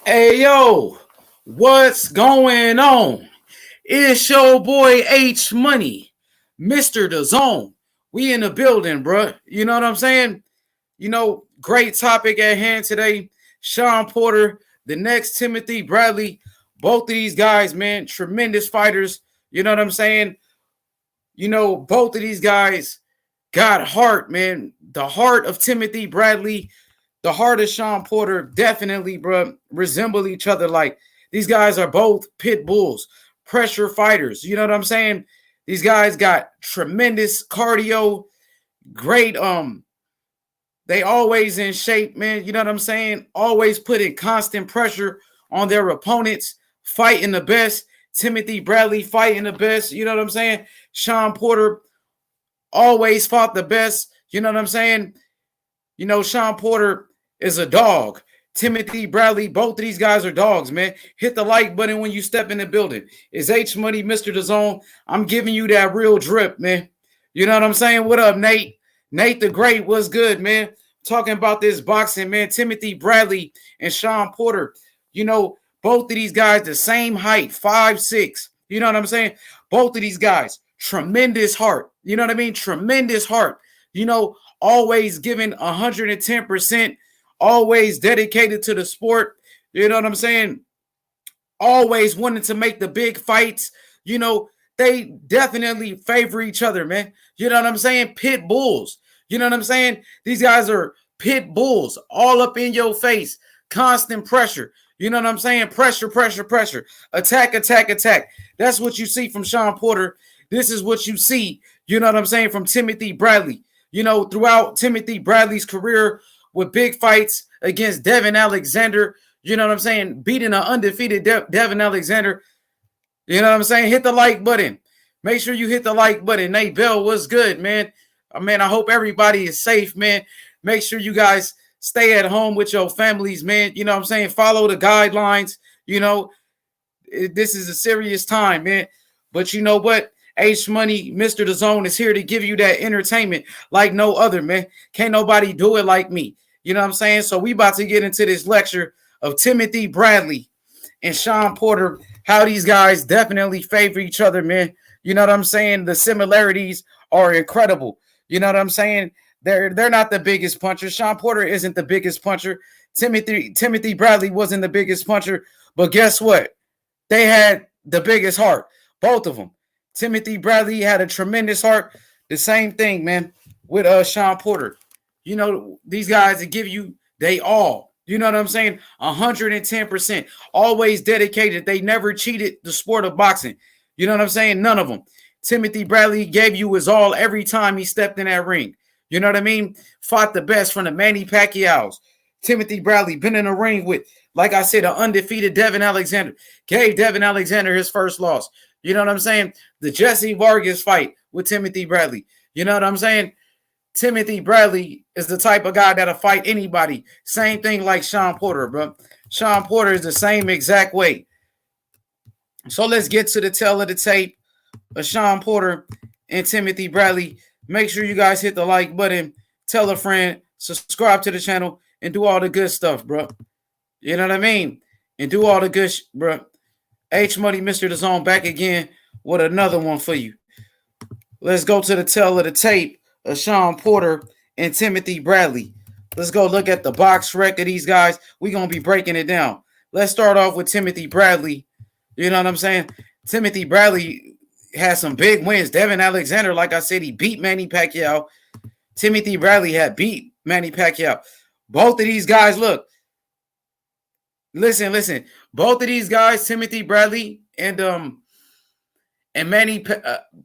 Hey yo, what's going on? It's your boy H Money, Mr. The Zone. We in the building, bruh. You know what I'm saying? Great topic at hand today. Shawn Porter, the next Timothy Bradley. Both of these guys, man, tremendous fighters. You know what I'm saying? Both of these guys got heart, man. The heart of Timothy Bradley, the heart of Shawn Porter, definitely, bro, resemble each other. Like these guys are both pit bulls, pressure fighters. You know what I'm saying? These guys got tremendous cardio, great. They always in shape, man. You know what I'm saying? Always putting constant pressure on their opponents, fighting the best. Timothy Bradley fighting the best. You know what I'm saying? Shawn Porter always fought the best. You know what I'm saying? Shawn Porter is a dog. Timothy Bradley, both of these guys are dogs, man. Hit the like button when you step in the building. It's H Money, Mr. The Zone. I'm giving you that real drip, man. You know what I'm saying? What up, Nate? Nate the Great, what's good, man? Talking about this boxing, man. Timothy Bradley and Shawn Porter. Both of these guys the same height, 5'6". You know what I'm saying? Both of these guys, tremendous heart. You know what I mean? Tremendous heart. Always giving 110%, always dedicated to the sport. You know what I'm saying? Always wanting to make the big fights. They definitely favor each other, man. You know what I'm saying? Pit bulls. You know what I'm saying? These guys are pit bulls, all up in your face, constant pressure. You know what I'm saying? Pressure, pressure, pressure. Attack, attack, attack. That's what you see from Shawn Porter. This is what you see, you know what I'm saying, from Timothy Bradley. Throughout Timothy Bradley's career with big fights against Devin Alexander, you know what I'm saying, beating an undefeated Devin Alexander. You know what I'm saying? Hit the like button. Make sure you hit the like button. Nate Bell, what's good, man? Man, I hope everybody is safe, man. Make sure you guys stay at home with your families, man. You know what I'm saying? Follow the guidelines. This is a serious time, man. But you know what? H Money, Mr. The Zone is here to give you that entertainment like no other, man. Can't nobody do it like me. You know what I'm saying? So we about to get into this lecture of Timothy Bradley and Shawn Porter, how these guys definitely favor each other, man. You know what I'm saying? The similarities are incredible. You know what I'm saying? They're not the biggest puncher. Shawn Porter isn't the biggest puncher. Timothy Bradley wasn't the biggest puncher. But guess what? They had the biggest heart, both of them. Timothy Bradley had a tremendous heart. The same thing, man, with Shawn Porter. These guys that give you they all. You know what I'm saying? 110%. Always dedicated. They never cheated the sport of boxing. You know what I'm saying? None of them. Timothy Bradley gave you his all every time he stepped in that ring. You know what I mean? Fought the best from the Manny Pacquiao's. Timothy Bradley been in the ring with, like I said, an undefeated Devin Alexander. Gave Devin Alexander his first loss. You know what I'm saying? The Jesse Vargas fight with Timothy Bradley. You know what I'm saying? Timothy Bradley is the type of guy that'll fight anybody. Same thing like Shawn Porter, bro. Shawn Porter is the same exact way. So let's get to the tail of the tape of Shawn Porter and Timothy Bradley. Make sure you guys hit the like button, tell a friend, subscribe to the channel, and do all the good stuff, bro. You know what I mean? And do all the good, bro. H Money, Mr. The Zone, back again with another one for you. Let's go to the tail of the tape of Shawn Porter and Timothy Bradley. Let's go look at the box record of these guys. We're going to be breaking it down. Let's start off with Timothy Bradley. You know what I'm saying? Timothy Bradley had some big wins. Devin Alexander, like I said, he beat Manny Pacquiao. Timothy Bradley had beat Manny Pacquiao. Both of these guys, look. Listen. Both of these guys, Timothy Bradley and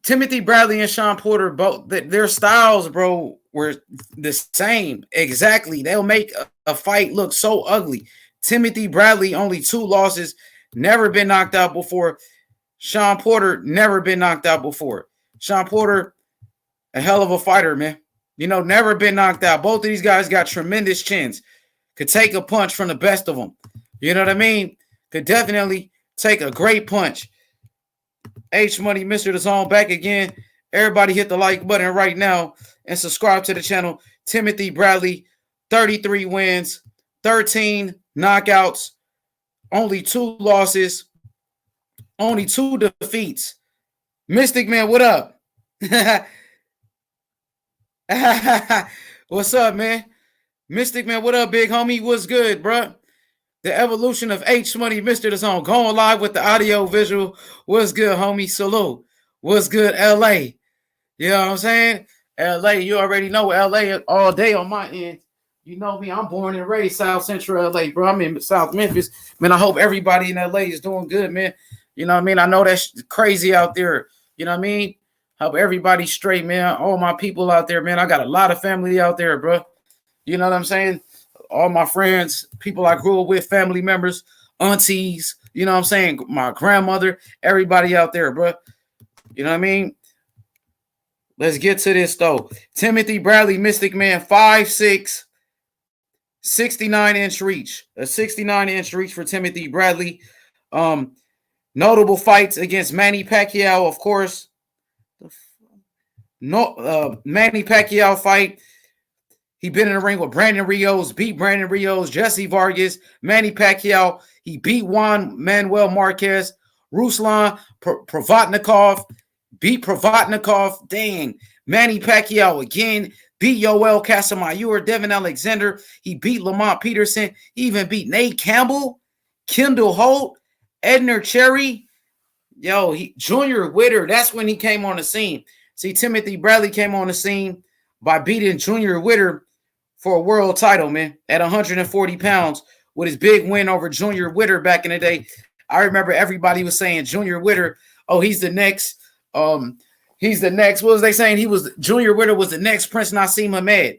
Timothy Bradley and Shawn Porter, both their styles, bro, were the same. Exactly. They'll make a fight look so ugly. Timothy Bradley, only 2 losses, never been knocked out before. Shawn Porter, never been knocked out before. Shawn Porter, a hell of a fighter, man. Never been knocked out. Both of these guys got tremendous chins. Could take a punch from the best of them. You know what I mean? Could definitely take a great punch. H Money, Mr. The Zone, back again. Everybody hit the like button right now and subscribe to the channel. Timothy Bradley, 33 wins, 13 knockouts, only 2 losses, only 2 defeats. Mystic Man, what up? What's up, man? Mystic Man, what up, big homie? What's good, bro? The evolution of H Money, Mr. The Zone, going live with the audio visual. What's good, homie? Salute. What's good, LA? You know what I'm saying? LA, you already know LA all day on my end. You know me, I'm born and raised South Central LA, bro. I'm in South Memphis. Man, I hope everybody in LA is doing good, man. You know what I mean? I know that's crazy out there. You know what I mean? Hope everybody's straight, man. All my people out there, man. I got a lot of family out there, bro. You know what I'm saying? All my friends, people I grew up with, family members, aunties, you know what I'm saying? My grandmother, everybody out there, bro. You know what I mean? Let's get to this, though. Timothy Bradley, Mystic Man, 5'6", 69-inch reach. A 69-inch reach for Timothy Bradley. Notable fights against Manny Pacquiao, of course. Manny Pacquiao fight. He been in the ring with Brandon Rios, beat Brandon Rios, Jesse Vargas, Manny Pacquiao. He beat Juan Manuel Marquez, Ruslan Provodnikov, beat Provodnikov. Dang. Manny Pacquiao again, beat Yoel Casamayor, Devin Alexander. He beat Lamont Peterson. He even beat Nate Campbell, Kendall Holt, Edner Cherry. Junior Witter, that's when he came on the scene. See, Timothy Bradley came on the scene by beating Junior Witter for a world title, man, at 140 pounds with his big win over Junior Witter back in the day. I remember everybody was saying Junior Witter, oh, he's the next, what was they saying? Junior Witter was the next Prince Nassim Hamed.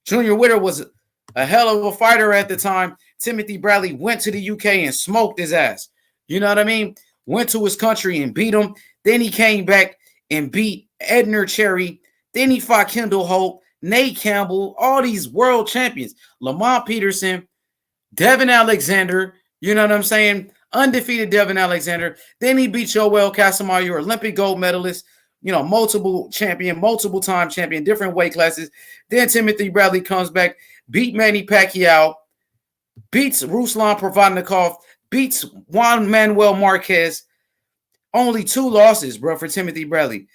Junior Witter was a hell of a fighter at the time. Timothy Bradley went to the UK and smoked his ass. You know what I mean? Went to his country and beat him. Then he came back and beat Edner Cherry. Then he fought Kendall Holt, Nate Campbell, all these world champions. Lamont Peterson, Devin Alexander, you know what I'm saying? Undefeated Devin Alexander. Then he beat Yoel Casamayor, Olympic gold medalist, multiple time champion, different weight classes. Then Timothy Bradley comes back, beat Manny Pacquiao, beats Ruslan Provodnikov, beats Juan Manuel Marquez. Only 2 losses, bro, for Timothy Bradley.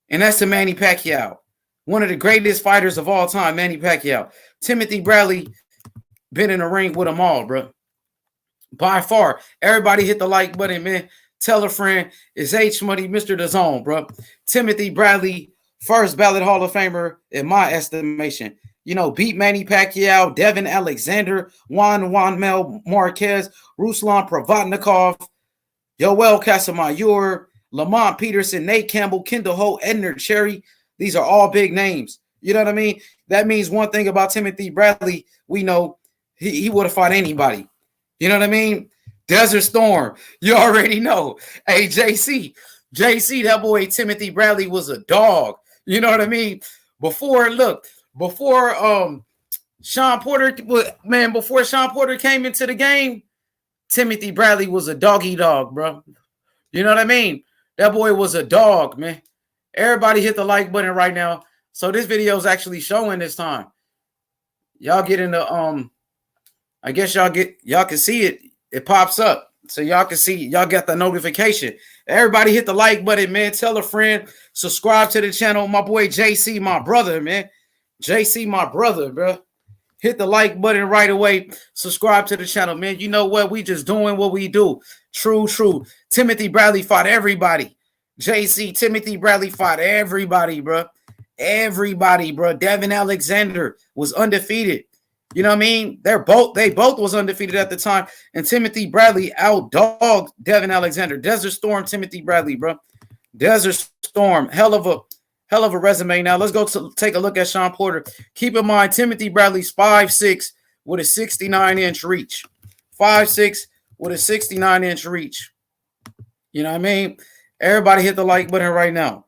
And that's to Manny Pacquiao. One of the greatest fighters of all time, Manny Pacquiao. Timothy Bradley been in the ring with them all, bro. By far. Everybody hit the like button, man. Tell a friend. It's H Money, Mr. The Zone, bro. Timothy Bradley, first ballot Hall of Famer, in my estimation. Beat Manny Pacquiao, Devin Alexander, Juan Mel Marquez, Ruslan Provodnikov, Yoel Casamayor, Lamont Peterson, Nate Campbell, Kendall Holt, Edner Cherry. These are all big names. You know what I mean? That means one thing about Timothy Bradley. We know he would have fought anybody. You know what I mean? Desert Storm. You already know. Hey, JC, that boy Timothy Bradley was a dog. You know what I mean? Before Shawn Porter came into the game, Timothy Bradley was a doggy dog, bro. You know what I mean? That boy was a dog, man. Everybody hit the like button right now. So this video is actually showing this time. Y'all get into I guess y'all can see it. It pops up. So y'all can see, y'all get the notification. Everybody hit the like button, man. Tell a friend. Subscribe to the channel. My boy JC, my brother, man. JC, my brother, bro. Hit the like button right away. Subscribe to the channel, man. You know what? We just doing what we do. True. Timothy Bradley fought everybody. JC, Timothy Bradley fought everybody, bro. Everybody, bro. Devin Alexander was undefeated. You know what I mean? They both was undefeated at the time. And Timothy Bradley outdogged Devin Alexander. Desert Storm, Timothy Bradley, bro. Desert Storm. Hell of a resume. Now let's go take a look at Shawn Porter. Keep in mind, Timothy Bradley's 5'6" with a 69-inch reach. 5'6" with a 69-inch reach. You know what I mean? Everybody hit the like button right now.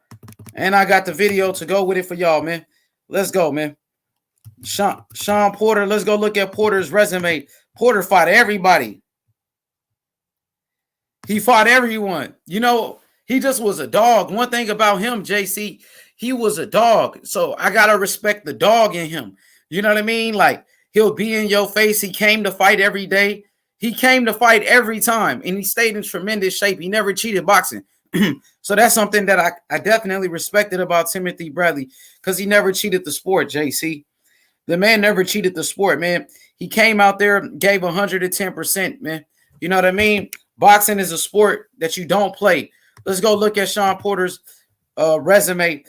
And I got the video to go with it for y'all, man. Let's go, man. Shawn Porter, let's go look at Porter's resume. Porter fought everybody. He fought everyone. He just was a dog. One thing about him, JC, he was a dog. So I got to respect the dog in him. You know what I mean? Like, he'll be in your face. He came to fight every day. He came to fight every time, and he stayed in tremendous shape. He never cheated boxing. So that's something that I definitely respected about Timothy Bradley, because he never cheated the sport, JC. The man never cheated the sport, man. He came out there, gave 110%, man. You know what I mean? Boxing is a sport that you don't play. Let's go look at Shawn Porter's resume.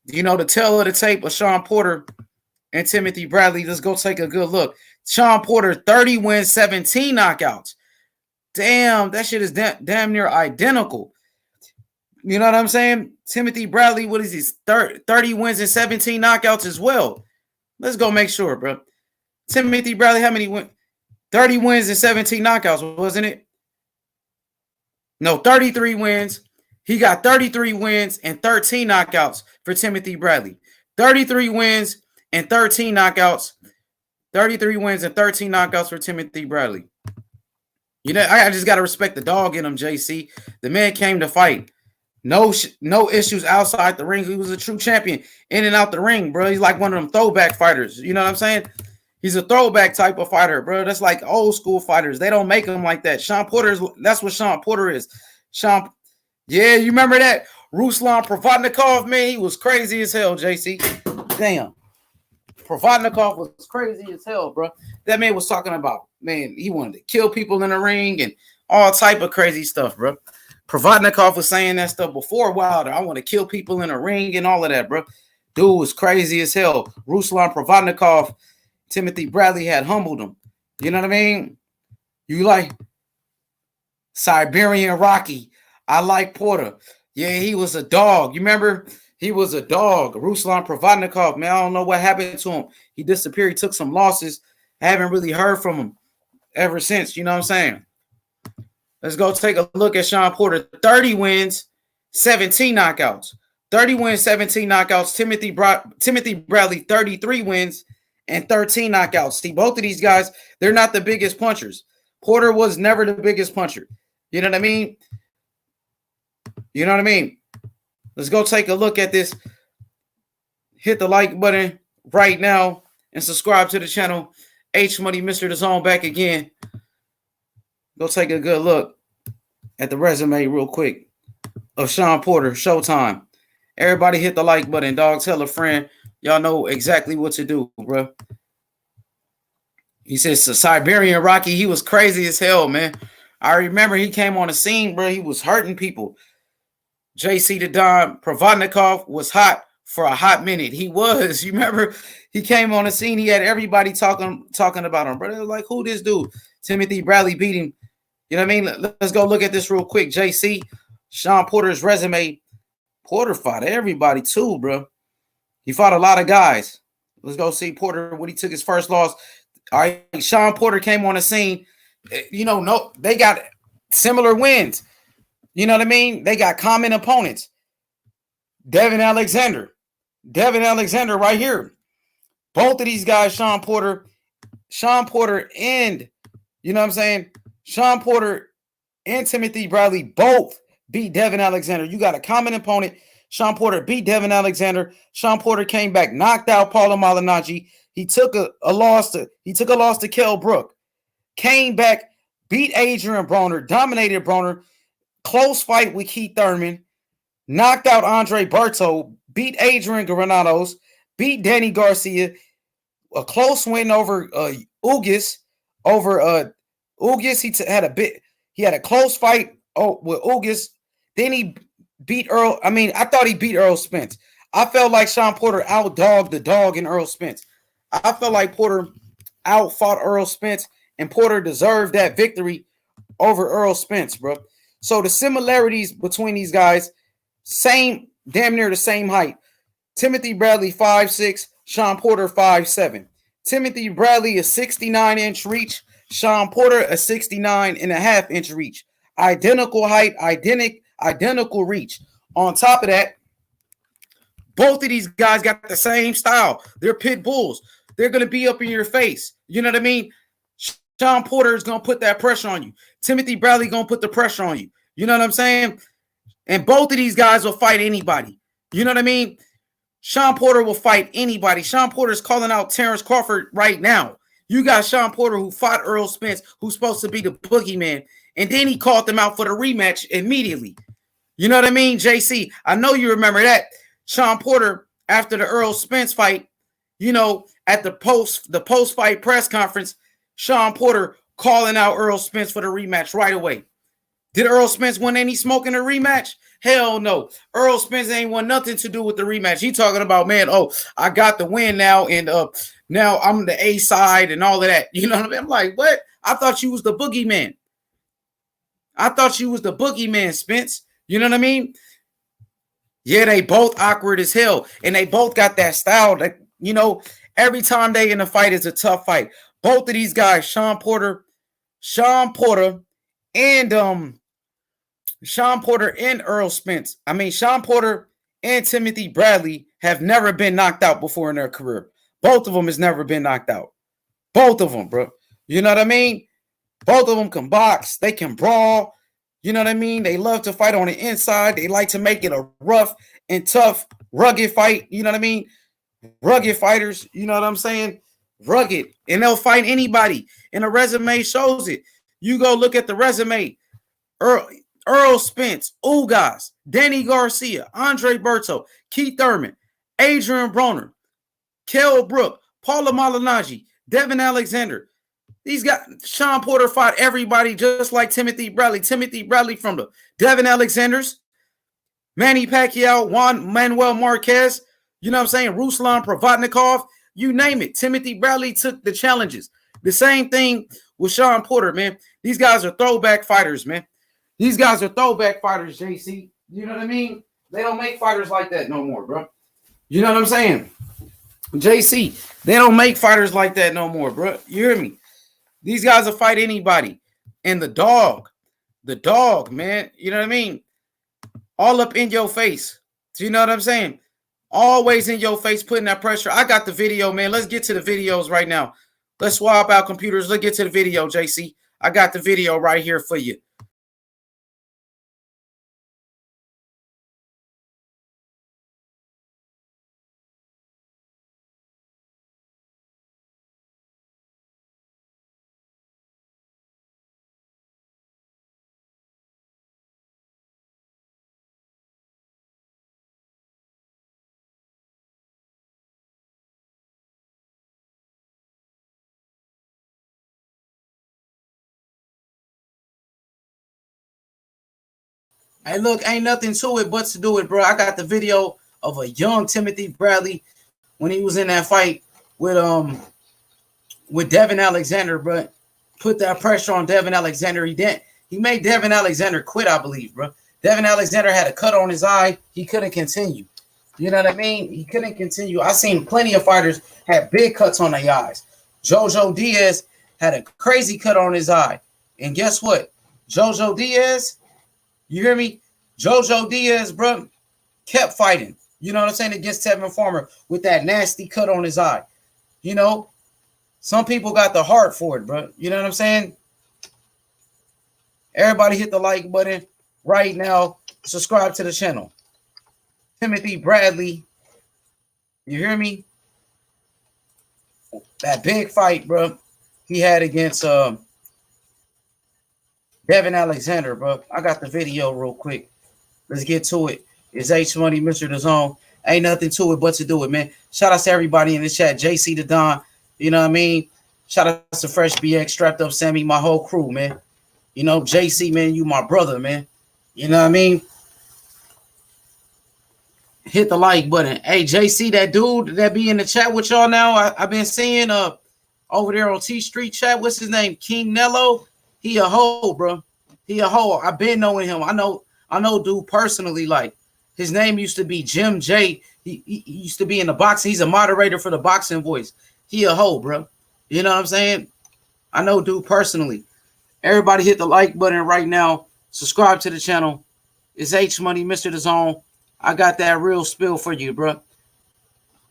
You know, the tail of the tape of Shawn Porter and Timothy Bradley. Let's go take a good look. Shawn Porter, 30 wins, 17 knockouts. Damn, that shit is damn near identical. You know what I'm saying? Timothy Bradley, what is his 30 wins and 17 knockouts as well. Let's go make sure, bro. Timothy Bradley, how many wins? 30 wins and 17 knockouts, wasn't it? No, 33 wins. He got 33 wins and 13 knockouts for Timothy Bradley. 33 wins and 13 knockouts. 33 wins and 13 knockouts for Timothy Bradley. You know, I just got to respect the dog in him, JC. The man came to fight. No issues outside the ring. He was a true champion in and out the ring, bro. He's like one of them throwback fighters. You know what I'm saying? He's a throwback type of fighter, bro. That's like old school fighters. They don't make them like that. Shawn Porter, that's what Shawn Porter is. Yeah, you remember that? Ruslan Provodnikov, man, he was crazy as hell, JC. Damn. Provodnikov was crazy as hell, bro. That man was talking about, man, he wanted to kill people in the ring and all type of crazy stuff, bro. Provodnikov was saying that stuff before Wilder. I want to kill people in the ring and all of that, bro. Dude was crazy as hell. Ruslan Provodnikov, Timothy Bradley had humbled him. You know what I mean? You like Siberian Rocky. I like Porter. Yeah, he was a dog. You remember? He was a dog. Ruslan Provodnikov, man, I don't know what happened to him. He disappeared. He took some losses. I haven't really heard from him ever since. You know what I'm saying? Let's go take a look at Shawn Porter. 30 wins, 17 knockouts. 30 wins, 17 knockouts. Timothy Bradley, 33 wins and 13 knockouts. See, both of these guys, they're not the biggest punchers. Porter was never the biggest puncher. You know what I mean? You know what I mean? Let's go take a look at this. Hit the like button right now and subscribe to the channel. H Money, Mr. The Zone, back again. Go take a good look at the resume real quick of Shawn Porter. Showtime. Everybody hit the like button, dog. Tell a friend. Y'all know exactly what to do, bro. He says Siberian Rocky. He was crazy as hell, man. I remember he came on the scene, bro. He was hurting people. JC the Don Provodnikov was hot for a hot minute. He was. You remember he came on the scene. He had everybody talking about him, bro. They were like, who this dude? Timothy Bradley beat him. You know what I mean? Let's go look at this real quick. JC, Shawn Porter's resume. Porter fought everybody too, bro. He fought a lot of guys. Let's go see Porter when he took his first loss. All right, Shawn Porter came on the scene. You know, no, they got similar wins. You know what I mean? They got common opponents. Devin Alexander right here. Both of these guys, Shawn Porter and, you know what I'm saying? Shawn Porter and Timothy Bradley both beat Devin Alexander. You got a common opponent. Shawn Porter beat Devin Alexander. Shawn Porter came back, knocked out Paulo Malignaggi. He took a loss to Kell Brook. Came back, beat Adrian Broner, dominated Broner. Close fight with Keith Thurman. Knocked out Andre Berto. Beat Adrian Granados. Beat Danny Garcia. A close win over Ugas. Ugas, he had a close fight with Ugas. Then he beat Earl. I thought he beat Earl Spence. I felt like Shawn Porter outdogged the dog in Earl Spence. I felt like Porter outfought Earl Spence, and Porter deserved that victory over Earl Spence, bro. So the similarities between these guys, damn near the same height. Timothy Bradley 5'6", Shawn Porter 5'7". Timothy Bradley is 69-inch reach. Shawn Porter a 69.5-inch reach. Identical height, identical reach. On top of that, both of these guys got the same style. They're pit bulls. They're going to be up in your face. You know what I mean? Shawn Porter is going to put that pressure on you. Timothy Bradley going to put the pressure on you. You know what I'm saying? And both of these guys will fight anybody. You know what I mean? Shawn Porter will fight anybody. Shawn Porter is calling out Terrence Crawford right now. You got Shawn Porter who fought Earl Spence, who's supposed to be the boogeyman, and then he called them out for the rematch immediately. You know what I mean, JC? I know you remember that. Shawn Porter, after the Earl Spence fight, at the post-fight press conference, Shawn Porter calling out Earl Spence for the rematch right away. Did Earl Spence win any smoke in the rematch? Hell no. Earl Spence ain't want nothing to do with the rematch. He talking about, man, I got the win now, and now I'm the A side and all of that. You know what I mean? I'm like, what? I thought you was the boogeyman. I thought you was the boogeyman, Spence. You know what I mean? Yeah, they both awkward as hell, and they both got that style that, every time they in a fight is a tough fight. Both of these guys, Shawn Porter and Earl Spence. I mean, Shawn Porter and Timothy Bradley have never been knocked out before in their career. Both of them has never been knocked out. Both of them, bro. You know what I mean? Both of them can box. They can brawl. You know what I mean? They love to fight on the inside. They like to make it a rough and tough, rugged fight. You know what I mean? Rugged fighters. You know what I'm saying? Rugged. And they'll fight anybody. And the resume shows it. You go look at the resume. Earl Spence, Ugas, Danny Garcia, Andre Berto, Keith Thurman, Adrian Broner, Kell Brook, Paula Malignaggi, Devin Alexander. These guys, Shawn Porter fought everybody just like Timothy Bradley. Timothy Bradley from the Devin Alexanders, Manny Pacquiao, Juan Manuel Marquez, you know what I'm saying? Ruslan Provodnikov, you name it. Timothy Bradley took the challenges. The same thing with Shawn Porter, man. These guys are throwback fighters, man. These guys are throwback fighters, JC. You know what I mean? They don't make fighters like that no more, bro. You know what I'm saying? JC, they don't make fighters like that no more, bro. You hear me? These guys will fight anybody. And the dog, man, you know what I mean? All up in your face. Do you know what I'm saying? Always in your face, putting that pressure. I got the video, man. Let's get to the videos right now. Let's swap out computers. Let's get to the video, JC. I got the video right here for you. Hey, look, ain't nothing to it but to do it, bro. I got the video of a young Timothy Bradley when he was in that fight with Devin Alexander, bro. Put that pressure on Devin Alexander. He didn't. He made Devin Alexander quit, I believe, bro. Devin Alexander had a cut on his eye. He couldn't continue. You know what I mean? He couldn't continue. I seen plenty of fighters have big cuts on their eyes. Jojo Diaz had a crazy cut on his eye. And guess what? Jojo Diaz, you hear me? Jojo Diaz, bro, kept fighting. You know what I'm saying? Against Tevin Farmer with that nasty cut on his eye. You know, some people got the heart for it, bro. You know what I'm saying? Everybody hit the like button right now. Subscribe to the channel. Timothy Bradley, you hear me? That big fight, bro, he had against Devin Alexander, bro. I got the video real quick. Let's get to it. It's H Money, Mr. The Zone. Ain't nothing to it but to do it, man. Shout out to everybody in the chat. JC the Don, you know what I mean? Shout out to Fresh BX, Strapped Up Sammy, my whole crew, man. You know, JC, man, you my brother, man. You know what I mean? Hit the like button. Hey, JC, that dude that be in the chat with y'all now, I've been seeing over there on T Street chat. What's his name? King Nello. He a hoe, bro. He a hoe. I've been knowing him. I know dude personally. Like, his name used to be Jim J. He used to be in the boxing. He's a moderator for the Boxing Voice. He a hoe, bro. You know what I'm saying? I know dude personally. Everybody hit the like button right now. Subscribe to the channel. It's H Money, Mr. The Zone. I got that real spill for you, bro.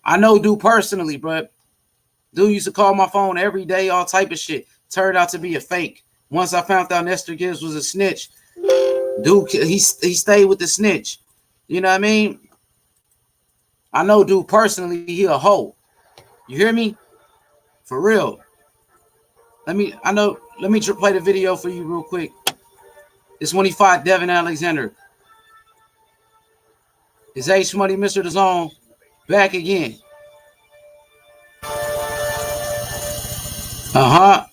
I know dude personally, bro. Dude used to call my phone every day, all type of shit. Turned out to be a fake. Once I found out Nestor Gibbs was a snitch, dude, he stayed with the snitch. You know what I mean? I know dude personally, he a hoe. You hear me? For real. Let me play the video for you real quick. It's when he fought Devin Alexander. It's H Money, Mr. DAZN, back again. Uh-huh.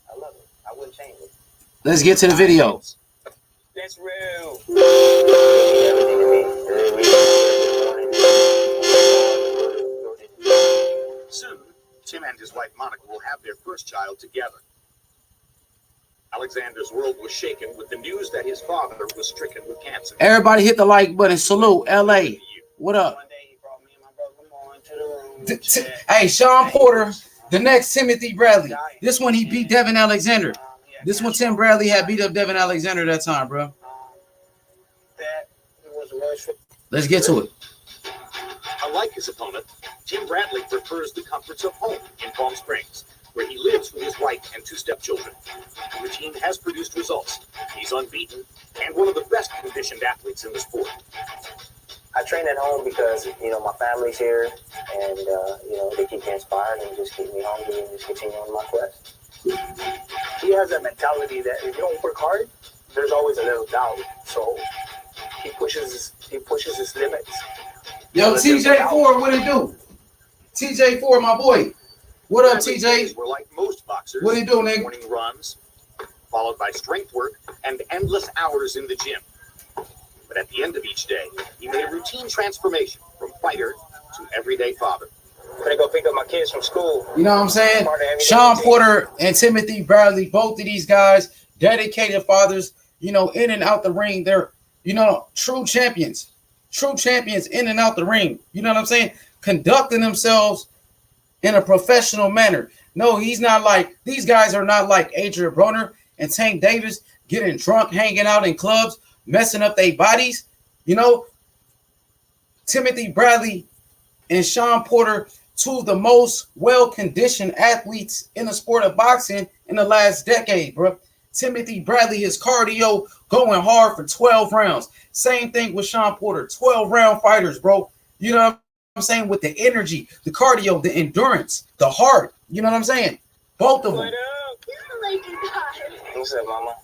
I love it. I wouldn't change it. Let's get to the video. That's real. Soon, Tim and his wife Monica will have their first child together. Alexander's world was shaken with the news that his father was stricken with cancer. Everybody hit the like button. Salute, LA. What up? Hey, Shawn Porter, the next Timothy Bradley. This one he beat Devin Alexander. This one Tim Bradley had beat up Devin Alexander that time, bro. Let's get to it. Unlike his opponent, Tim Bradley prefers the comforts of home in Palm Springs, where he lives with his wife and 2 stepchildren. The routine has produced results. He's unbeaten and one of the best conditioned athletes in the sport. I train at home because, my family's here and, they keep me inspired and just keep me hungry and just continue on my quest. He has that mentality that if you don't work hard, there's always a little doubt. So he pushes his limits. Yo, TJ4, what it do? TJ4, my boy. What up, TJ? We're like most boxers. What you do, nigga? Morning runs, followed by strength work and endless hours in the gym. But at the end of each day, he made a routine transformation from fighter to everyday father. I'm gonna go pick up my kids from school. You know what I'm saying? Shawn Porter and Timothy Bradley, both of these guys, dedicated fathers, in and out the ring. They're, true champions. True champions in and out the ring. You know what I'm saying? Conducting themselves in a professional manner. No, these guys are not like Adrian Broner and Tank Davis getting drunk, hanging out in clubs, messing up their bodies. Timothy Bradley and Shawn Porter, 2 of the most well-conditioned athletes in the sport of boxing in the last decade, bro. Timothy Bradley, his cardio going hard for 12 rounds. Same thing with Shawn Porter, 12-round fighters, bro. You know what I'm saying? With the energy, the cardio, the endurance, the heart. You know what I'm saying? Both of them. What's up, mama?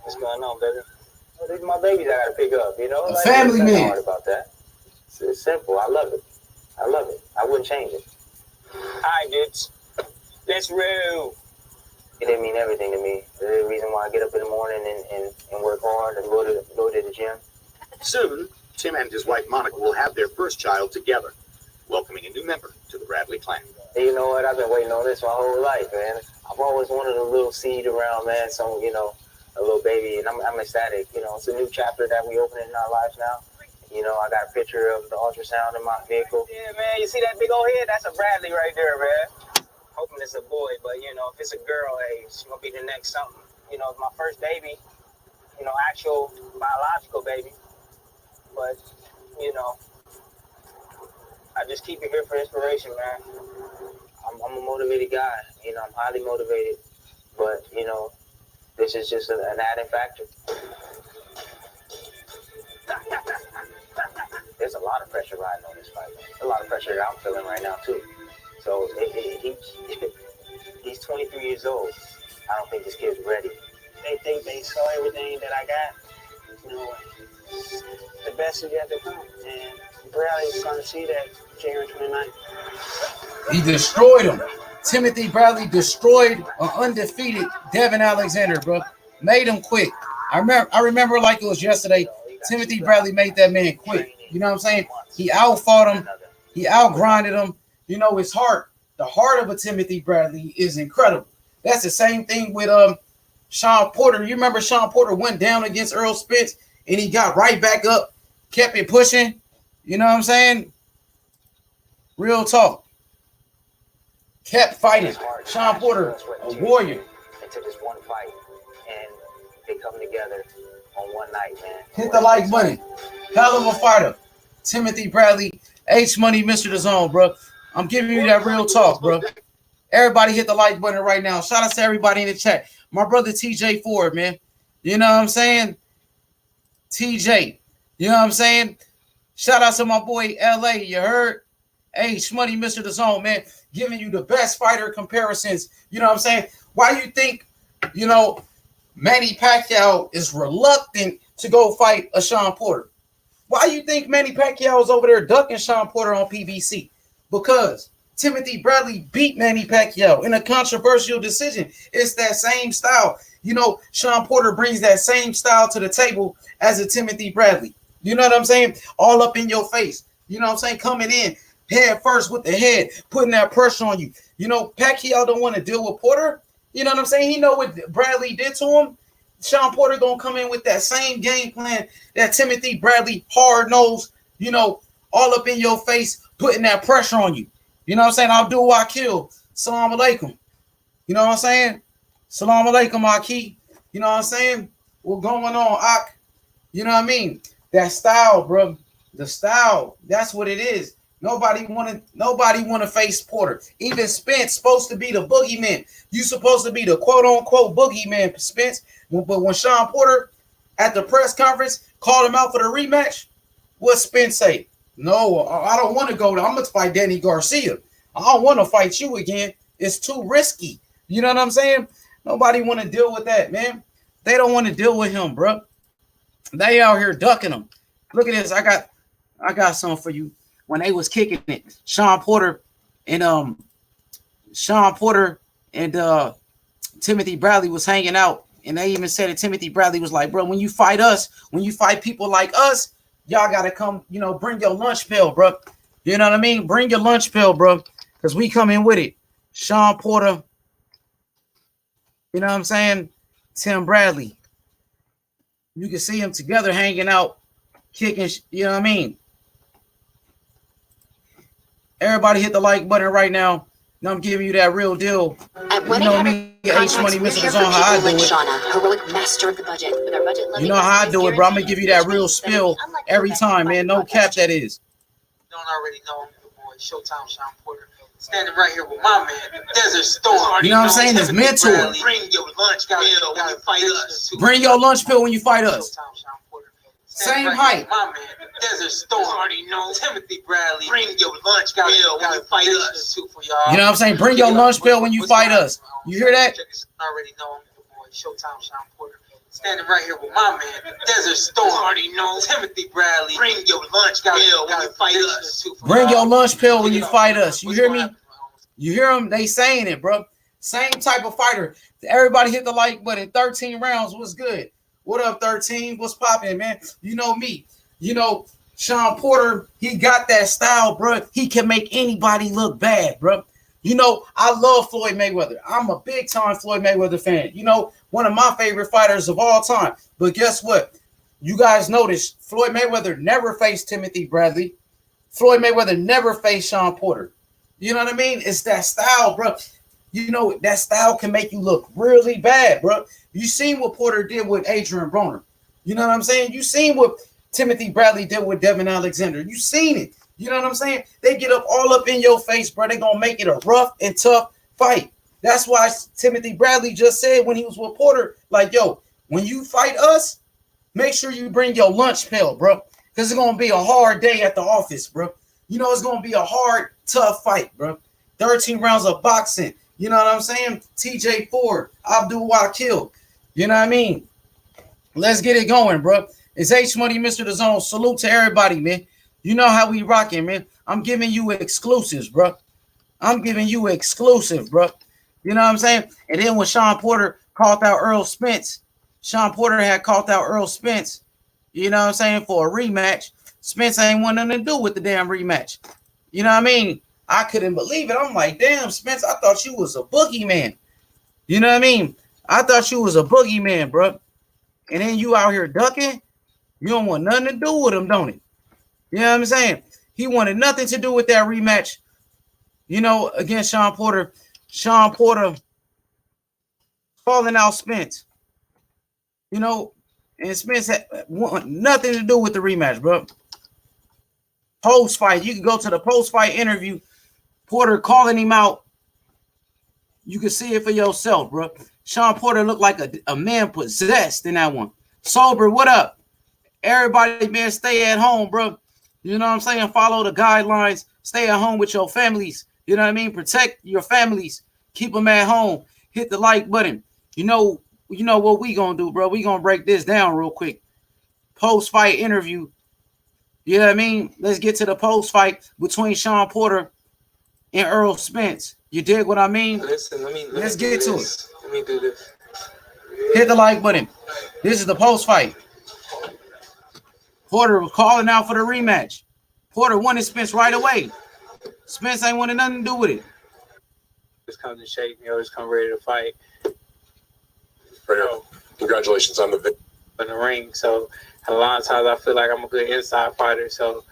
What's going on, baby? Well, these are my babies I gotta pick up, A family man. Hard about that. It's simple. I love it. I wouldn't change it. Hi, dudes. That's real. It didn't mean everything to me. The reason why I get up in the morning and work hard and go to the gym. Soon, Tim and his wife Monica will have their first child together, welcoming a new member to the Bradley clan. Hey, you know what? I've been waiting on this my whole life, man. I've always wanted a little seed around, man. So, a little baby, and I'm ecstatic. It's a new chapter that we open in our lives now. I got a picture of the ultrasound in my vehicle. Yeah, man, you see that big old head? That's a Bradley right there, man. Hoping it's a boy, but, if it's a girl, hey, she's going to be the next something. It's my first baby, actual biological baby. But, I just keep it here for inspiration, man. I'm a motivated guy. I'm highly motivated. But, this is just an added factor. There's a lot of pressure riding on this fight. A lot of pressure that I'm feeling right now, too. So he's 23 years old. I don't think this kid's ready. They think they saw everything that I got. The best is yet to come. And Bradley's going to see that January 29th. He destroyed him. Timothy Bradley destroyed an undefeated Devin Alexander, bro. Made him quit. I remember like it was yesterday. Timothy Bradley made that man quit. You know what I'm saying? He outfought him. He outgrinded him. His heart. The heart of a Timothy Bradley is incredible. That's the same thing with Shawn Porter. You remember Shawn Porter went down against Earl Spence and he got right back up, kept it pushing. You know what I'm saying? Real talk. Kept fighting. Shawn Porter, a warrior. Into this one fight, and they come together on one night, man. Hit the like button. Hell of a fighter. Timothy Bradley, H Money, Mr. DAZN, bro. I'm giving you that real talk, bro. Everybody hit the like button right now. Shout out to everybody in the chat. My brother TJ Ford, man. You know what I'm saying? TJ. You know what I'm saying? Shout out to my boy LA. You heard? H Money, Mr. The Zone, man, giving you the best fighter comparisons. You know what I'm saying? Why you think, Manny Pacquiao is reluctant to go fight a Shawn Porter? Why you think Manny Pacquiao is over there ducking Shawn Porter on PBC? Because Timothy Bradley beat Manny Pacquiao in a controversial decision. It's that same style. Shawn Porter brings that same style to the table as a Timothy Bradley. You know what I'm saying? All up in your face. You know what I'm saying? Coming in head first with the head, putting that pressure on you. Pacquiao don't want to deal with Porter. You know what I'm saying? He know what Bradley did to him. Shawn Porter gonna come in with that same game plan that Timothy Bradley hard nosed, all up in your face, putting that pressure on you. You know what I'm saying? I'll do what I kill. Salam alaikum. You know what I'm saying? Salam alaikum, Aki. You know what I'm saying? What's going on, Ak? You know what I mean? That style, bro. The style. That's what it is. Nobody wanna face Porter. Even Spence supposed to be the boogeyman. You supposed to be the quote unquote boogeyman, Spence. But when Shawn Porter at the press conference called him out for the rematch, what Spence say? No, I don't want to go. I'm gonna fight Danny Garcia. I don't want to fight you again. It's too risky. You know what I'm saying? Nobody want to deal with that, man. They don't want to deal with him, bro. They out here ducking him. Look at this. I got something for you. When they was kicking it, Shawn Porter and Timothy Bradley was hanging out, and they even said that Timothy Bradley was like, bro, when you fight people like us, y'all gotta come, bring your lunch pail, bro. You know what I mean? Bring your lunch pail, bro, because we come in with it. Shawn Porter, you know what I'm saying? Tim Bradley. You can see them together hanging out, kicking, you know what I mean? Everybody hit the like button right now. Now I'm giving you that real deal. You know me, H Money, Mr. The Zone, how I do it. Shauna, heroic master of the budget. With our budget, you know how I do it, bro. I'm gonna give you that real spill every time, man. No cap, that is. Don't already know him, the boy, Showtime Shawn Porter. Standing right here with my man, Desert Storm. You know what I'm saying? His mentor. Bring your lunch pill when you fight us. Bring your lunch pill when you fight us. Same height. My man, Desert Storm. Already know Timothy Bradley. Bring your lunch pill when you fight us. You know what I'm saying? Bring your lunch pill when you fight us. You hear that? Already know him, the boy, Showtime Shawn Porter. Standing right here with my man, Desert Storm. Already know Timothy Bradley. Bring your lunch pill when you fight us. Bring your lunch pill when you fight us. You hear me? You hear them? They saying it, bro. Same type of fighter. Everybody hit the like button. 13 rounds. What's good? What up, 13? What's popping, man? You know me. Shawn Porter, he got that style, bro. He can make anybody look bad, bro. I love Floyd Mayweather. I'm a big time Floyd Mayweather fan. One of my favorite fighters of all time. But guess what? You guys noticed Floyd Mayweather never faced Timothy Bradley. Floyd Mayweather never faced Shawn Porter. You know what I mean? It's that style, bro. That style can make you look really bad, bro. You seen what Porter did with Adrian Broner. You know what I'm saying? You seen what Timothy Bradley did with Devin Alexander. You seen it. You know what I'm saying? They get all up in your face, bro. They gonna make it a rough and tough fight. That's why Timothy Bradley just said when he was with Porter, like, yo, when you fight us, make sure you bring your lunch pail, bro. Because it's gonna be a hard day at the office, bro. It's gonna be a hard, tough fight, bro. 13 rounds of boxing. You know what I'm saying? TJ Ford, Abdul Wakil. You know what I mean? Let's get it going, bro. It's H Money, Mr. The Zone. Salute to everybody, man. You know how we rocking, man. I'm giving you exclusives, bro. I'm giving you exclusive, bro. You know what I'm saying? And then when Shawn Porter called out Earl Spence, Shawn Porter had called out Earl Spence, you know what I'm saying, for a rematch. Spence ain't want nothing to do with the damn rematch. You know what I mean? I couldn't believe it. I'm like, damn, Spence, I thought you was a boogeyman. You know what I mean? I thought you was a boogeyman, bro. And then you out here ducking. You don't want nothing to do with him, don't it? You know what I'm saying? He wanted nothing to do with that rematch, against Shawn Porter. Shawn Porter calling out Spence. And Spence had nothing to do with the rematch, bro. Post-fight, you can go to the post-fight interview. Porter calling him out. You can see it for yourself, bro. Shawn Porter looked like a man possessed in that one. Sober, what up? Everybody, man, stay at home, bro. You know what I'm saying? Follow the guidelines. Stay at home with your families. You know what I mean? Protect your families. Keep them at home. Hit the like button. You know what we gonna do, bro? We gonna break this down real quick. Post-fight interview. You know what I mean? Let's get to the post-fight between Shawn Porter and Earl Spence. You dig what I mean? Listen, let's get to it. Let me do this. Hit the like button. This is the post-fight. Porter was calling out for the rematch. Porter wanted Spence right away. Spence ain't wanted nothing to do with it. Just come to shape, just come ready to fight. Congratulations on the victory. In the ring. So a lot of times I feel like I'm a good inside fighter. So,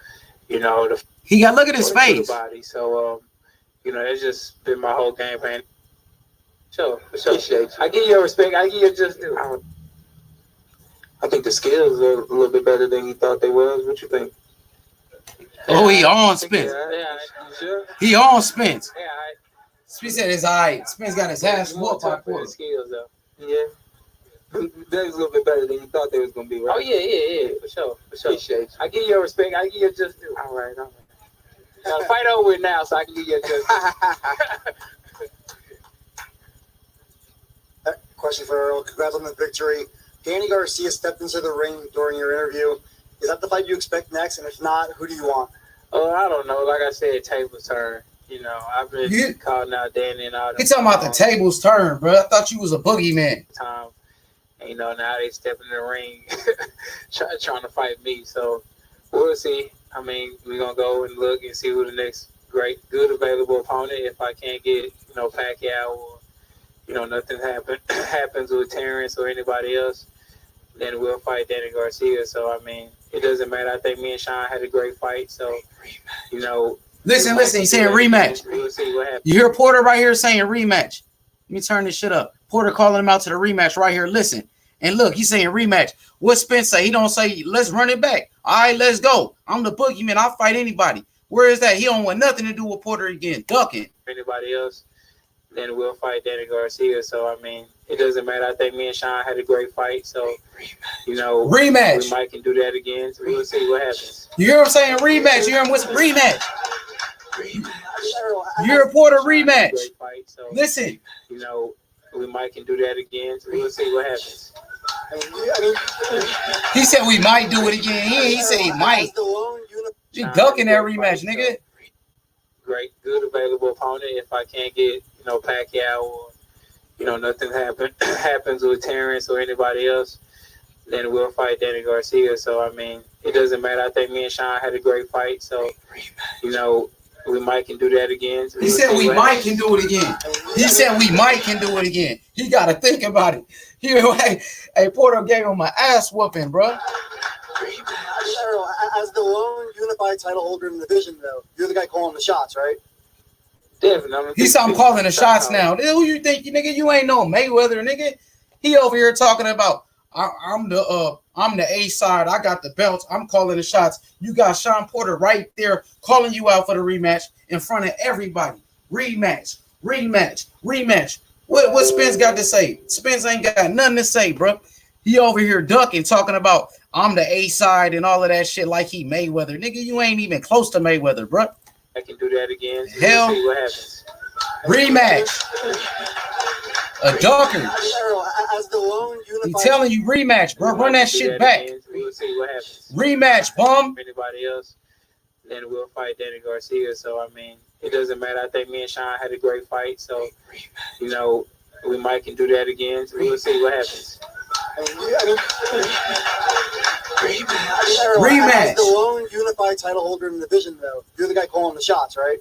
he got look at his face. Body. So it's just been my whole game plan. Sure. I give you respect. I give you just due. I think the skills are a little bit better than you thought they was. What you think? Oh, he on Spence. Yeah, sure. He on Spence. Yeah, Spence said his eye. Spence got his ass whooped by Porter. Skills though. Yeah. That was a little bit better than you thought they was gonna be, right? Oh yeah, for sure. Appreciate you. I give you respect. I give you just due. All right. Now, fight over it now, so I can give you just due. Question for Earl. Congrats on the victory. Danny Garcia stepped into the ring during your interview. Is that the fight you expect next? And if not, who do you want? I don't know. Like I said, tables turn. I've been calling out Danny and all that. He talking about the tables turn, bro. I thought you was a boogeyman. Time. And, now they step in the ring trying to fight me. So we'll see. We're going to go and look and see who the next good available opponent. If I can't get, Pacquiao or, nothing happens with Terrence or anybody else, then we'll fight Danny Garcia. So, it doesn't matter. I think me and Shawn had a great fight. So, Listen, he's saying rematch. We'll see what happens. You hear Porter right here saying rematch. Let me turn this shit up. Porter calling him out to the rematch right here. Listen. And look, he's saying rematch. What Spence say? He don't say, let's run it back. All right, let's go. I'm the boogeyman. I'll fight anybody. Where is that? He don't want nothing to do with Porter again. Ducking. Anybody else, then we'll fight Danny Garcia. So, it doesn't matter. I think me and Shawn had a great fight. So, rematch. We might can do that again. So we'll see what happens. You hear what I'm saying? Rematch. You hear him what's rematch? You hear Porter rematch. Great fight. So, listen. We might can do that again. So we'll see what happens. He said we might do it again. He said he might. You ducking that rematch, nigga. Good available opponent. If I can't get, Pacquiao or, nothing happens with Terrence or anybody else, then we'll fight Danny Garcia. So, it doesn't matter. I think me and Shawn had a great fight. So, we might can do that again. So he said we might can do it again. He said we might can do it again. He got to think about it. Hey, Porter gave him an ass whooping, bro. As the lone unified title holder in the division, though, you're the guy calling the shots, right? Definitely. He said I'm calling the shots now. Who you think, nigga? You ain't no Mayweather, nigga. He over here talking about I'm the A side. I got the belts. I'm calling the shots. You got Shawn Porter right there calling you out for the rematch in front of everybody. Rematch. What Spence got to say? Spence ain't got nothing to say, bro. He over here ducking, talking about I'm the A side and all of that shit like he Mayweather. Nigga, you ain't even close to Mayweather, bro. I can do that again. So hell, we'll see what happens. Rematch. A ducker. As the lone unified. He telling you rematch, bro. Run that shit back. We'll see what happens. Rematch, bum. Anybody else, then we'll fight Danny Garcia. So, it doesn't matter. I think me and Shawn had a great fight. So, we might can do that again. So we'll see what happens. Rematch. As the lone unified title holder in the division, though, you're the guy calling the shots, right?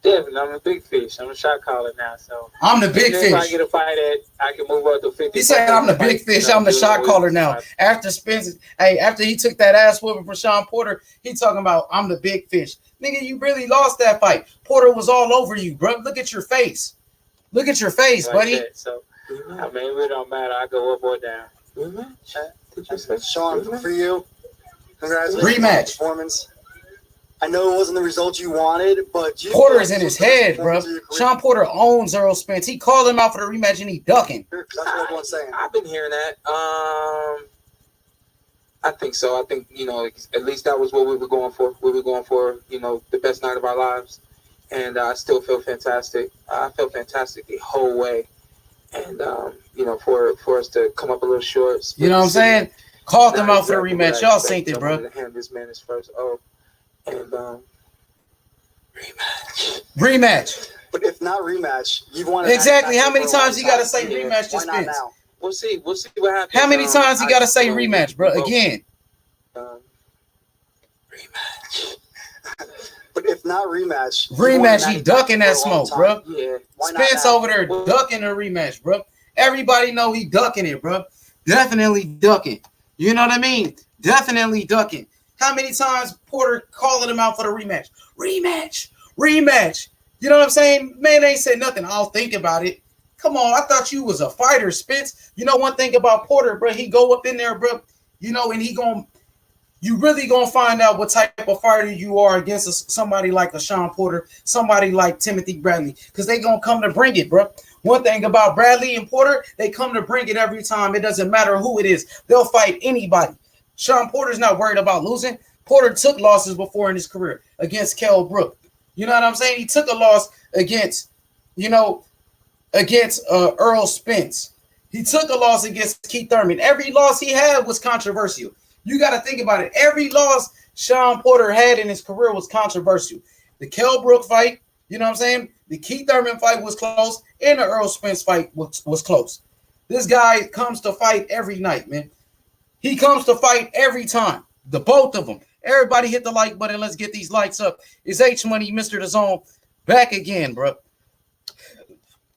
Definitely, I'm a big fish. I'm a shot caller now, so I'm the big fish. If I get a fight I can move up to 50. He said I'm the big fish. I'm the shot caller now. After Spence, after he took that ass whooping from Shawn Porter, he talking about I'm the big fish. Nigga, you really lost that fight. Porter was all over you, bro. Look at your face. Look at your face, like buddy. That. So, it don't matter. I go up or down. Shawn, for you, congratulations rematch. On the performance. I know it wasn't the result you wanted, but Porter is in his head, bro. Shawn Porter owns Earl Spence. He called him out for the rematch and he ducking. That's what everyone's saying. I've been hearing that. I think so. I think, at least that was what we were going for. We were going for, the best night of our lives. And I still feel fantastic. I felt fantastic the whole way. And, for us to come up a little short. You know what I'm saying? Called them out for the exactly rematch. Y'all seen it, bro. To hand this man his first O. And Rematch. But if not rematch, you've won. Exactly. How many times you got to say rematch to Why not Spence? now? We'll see what happens. How many times you got to say rematch, bro? Again. Rematch. But if not rematch, Rematch, he ducking that smoke, bro. Yeah. Spence over there ducking the rematch, bro. Everybody know he ducking it, bro. Definitely ducking. You know what I mean? Definitely ducking. How many times Porter calling him out for the rematch? Rematch. You know what I'm saying? Man, they ain't said nothing. I'll think about it. Come on, I thought you was a fighter, Spence. You know one thing about Porter, bro? He go up in there, bro. And you really gonna find out what type of fighter you are against somebody like a Shawn Porter, somebody like Timothy Bradley, because they gonna come to bring it, bro. One thing about Bradley and Porter, they come to bring it every time. It doesn't matter who it is. They'll fight anybody. Shawn Porter's not worried about losing. Porter took losses before in his career against Kell Brook. You know what I'm saying? He took a loss against Earl Spence. He took a loss against Keith Thurman. Every loss he had was controversial. You got to think about it. Every loss Shawn Porter had in his career was controversial. The Kell Brook fight, you know what I'm saying? The Keith Thurman fight was close, and the Earl Spence fight was close. This guy comes to fight every night, man. He comes to fight every time. The both of them. Everybody hit the like button. Let's get these likes up. It's H Money, Mr. The Zone, back again, bro.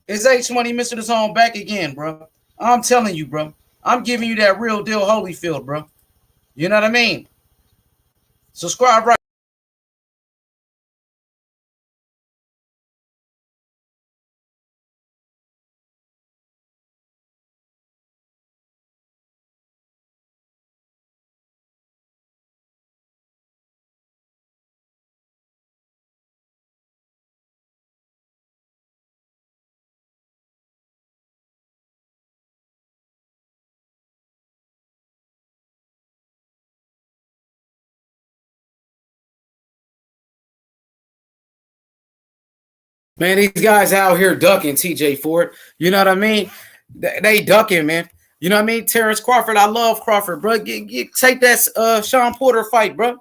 It's H Money, Mr. The Zone, back again, bro. I'm telling you, bro. I'm giving you that real deal Holyfield, bro. You know what I mean? Subscribe right. Man, these guys out here ducking TJ Ford. You know what I mean? They ducking, man. You know what I mean? Terrence Crawford. I love Crawford, bro. Take that Shawn Porter fight, bro.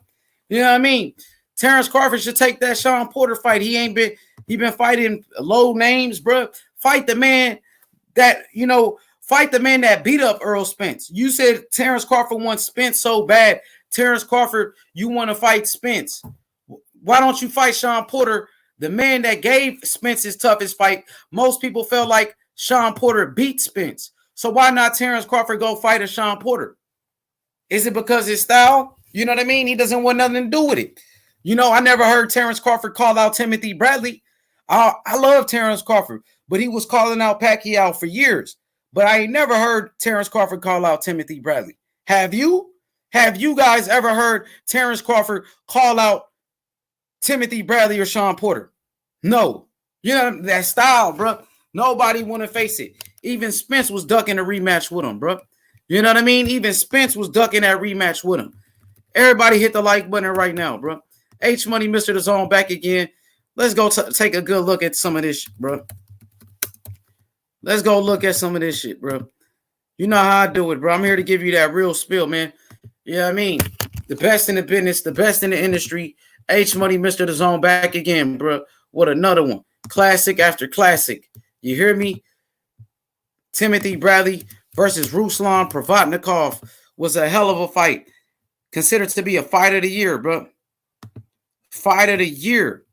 You know what I mean? Terrence Crawford should take that Shawn Porter fight. He been fighting low names, bro. Fight the man that beat up Earl Spence. You said Terrence Crawford wants Spence so bad. Terrence Crawford, you want to fight Spence. Why don't you fight Shawn Porter? The man that gave Spence his toughest fight. Most people felt like Shawn Porter beat Spence. So why not Terrence Crawford go fight a Shawn Porter? Is it because his style? You know what I mean? He doesn't want nothing to do with it. I never heard Terrence Crawford call out Timothy Bradley. I love Terrence Crawford, but he was calling out Pacquiao for years. But I ain't never heard Terrence Crawford call out Timothy Bradley. Have you? Have you guys ever heard Terrence Crawford call out Timothy Bradley or Shawn Porter? No. You know that style, bro. Nobody want to face it. Even Spence was ducking a rematch with him, bro. You know what I mean? Even Spence was ducking that rematch with him. Everybody hit the like button right now, bro. H Money, Mr. The Zone, back again. Let's go take a good look at some of this shit, bro. Let's go look at some of this shit, bro. You know how I do it, bro. I'm here to give you that real spill, man. You know what I mean? The best in the business, the best in the industry. H Money, Mr. The Zone, back again, bro. What another one. Classic after classic. You hear me? Timothy Bradley versus Ruslan Provodnikov was a hell of a fight. Considered to be a fight of the year, bro. Fight of the year.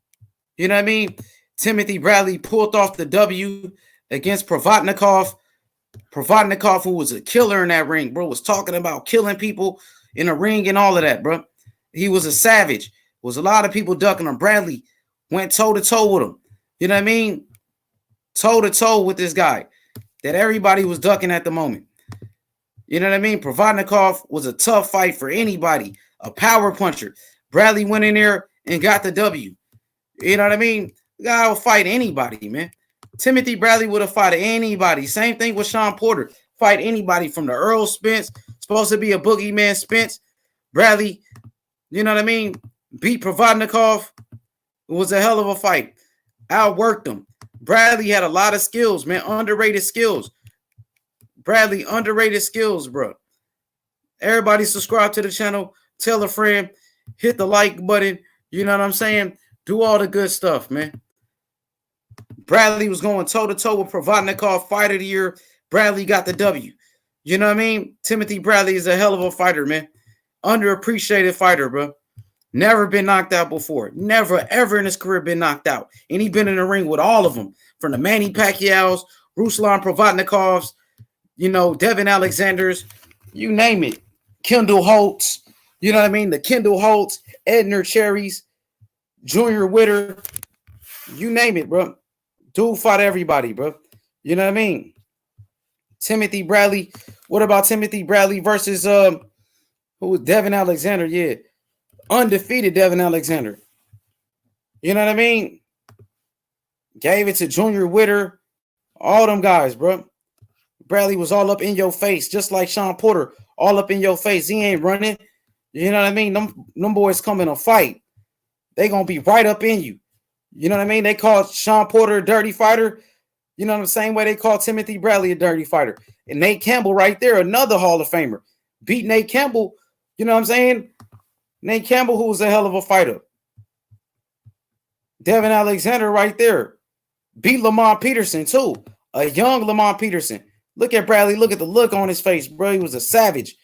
You know what I mean? Timothy Bradley pulled off the W against Provodnikov. Provodnikov, who was a killer in that ring, bro, was talking about killing people in a ring and all of that, bro. He was a savage. There was a lot of people ducking him. Bradley went toe-to-toe with him. You know what I mean? Toe-to-toe with this guy that everybody was ducking at the moment. You know what I mean? Provodnikov was a tough fight for anybody, a power puncher. Bradley went in there and got the W. You know what I mean? The guy will fight anybody, man. Timothy Bradley would have fought anybody. Same thing with Shawn Porter. Fight anybody from the Earl Spence Supposed to be a boogeyman. Spence Bradley, you know what I mean? Beat Provodnikov. It was a hell of a fight. Outworked him. Bradley had a lot of skills, man. Underrated skills. Bradley, underrated skills, bro. Everybody subscribe to the channel. Tell a friend. Hit the like button. You know what I'm saying? Do all the good stuff, man. Bradley was going toe-to-toe with Provodnikov, fight of the year. Bradley got the W. You know what I mean? Timothy Bradley is a hell of a fighter, man. Underappreciated fighter, bro. Never been knocked out before. Never, ever in his career been knocked out. And he been in the ring with all of them. From the Manny Pacquiao's, Ruslan Provodnikov's, you know, Devin Alexander's, you name it. Kendall Holtz, you know what I mean? The Kendall Holtz, Edner Cherries, Junior Witter, you name it, bro. Dude fought everybody, bro. You know what I mean? Timothy Bradley. What about Timothy Bradley versus who was Devin Alexander? Yeah. Undefeated Devin Alexander. You know what I mean? Gave it to Junior Witter. All them guys, bro. Bradley was all up in your face, just like Shawn Porter, all up in your face. He ain't running. You know what I mean? Them boys coming to fight. They gonna be right up in you. You know what I mean? They call Shawn Porter a dirty fighter. You know, the same way they call Timothy Bradley a dirty fighter. And Nate Campbell right there, another Hall of Famer. Beat Nate Campbell, you know what I'm saying? Nate Campbell, who was a hell of a fighter. Devin Alexander right there. Beat Lamont Peterson, too. A young Lamont Peterson. Look at Bradley. Look at the look on his face, bro. He was a savage.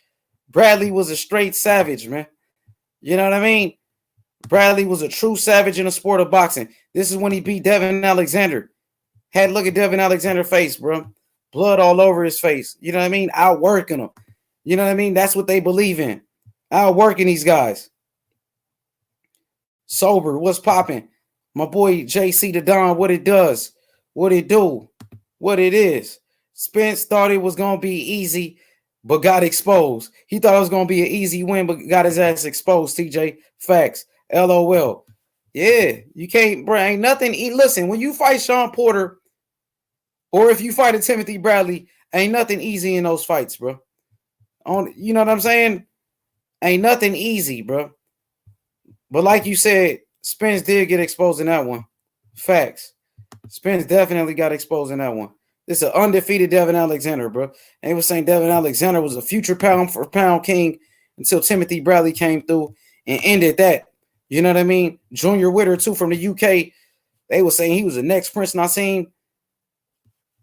Bradley was a straight savage, man. You know what I mean? Bradley was a true savage in the sport of boxing. This is when he beat Devin Alexander. Had to look at Devin Alexander's face, bro. Blood all over his face. You know what I mean? Outworking him. You know what I mean? That's what they believe in. Outworking these guys. Sober. What's popping? My boy JC the Don. What it does. What it do. What it is. Spence thought it was going to be easy, but got exposed. He thought it was going to be an easy win, but got his ass exposed, TJ. Facts. LOL. Yeah, you can't, bro. Ain't nothing. Listen, when you fight Shawn Porter, or if you fight a Timothy Bradley, ain't nothing easy in those fights, bro. You know what I'm saying? Ain't nothing easy, bro. But like you said, Spence did get exposed in that one. Facts. Spence definitely got exposed in that one. This is an undefeated Devin Alexander, bro. And they were saying Devin Alexander was a future pound for pound king until Timothy Bradley came through and ended that. You know what I mean? Junior Witter, too, from the UK. They were saying he was the next Prince. And I seen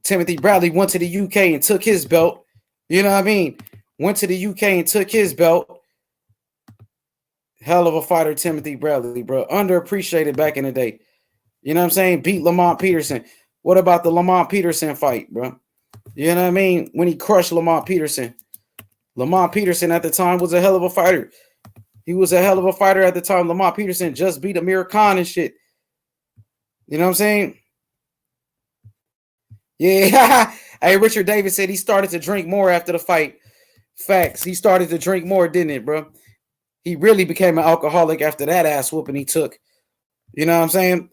Timothy Bradley went to the UK and took his belt. You know what I mean? Went to the UK and took his belt. Hell of a fighter, Timothy Bradley, bro. Underappreciated back in the day. You know what I'm saying? Beat Lamont Peterson. What about the Lamont Peterson fight, bro? You know what I mean? When he crushed Lamont Peterson. Lamont Peterson at the time was a hell of a fighter. He was a hell of a fighter at the time. Lamont Peterson just beat Amir Khan and shit. You know what I'm saying? Yeah. Hey, Richard Davis said he started to drink more after the fight. Facts. He started to drink more, didn't it, bro? He really became an alcoholic after that ass whooping he took. You know what I'm saying?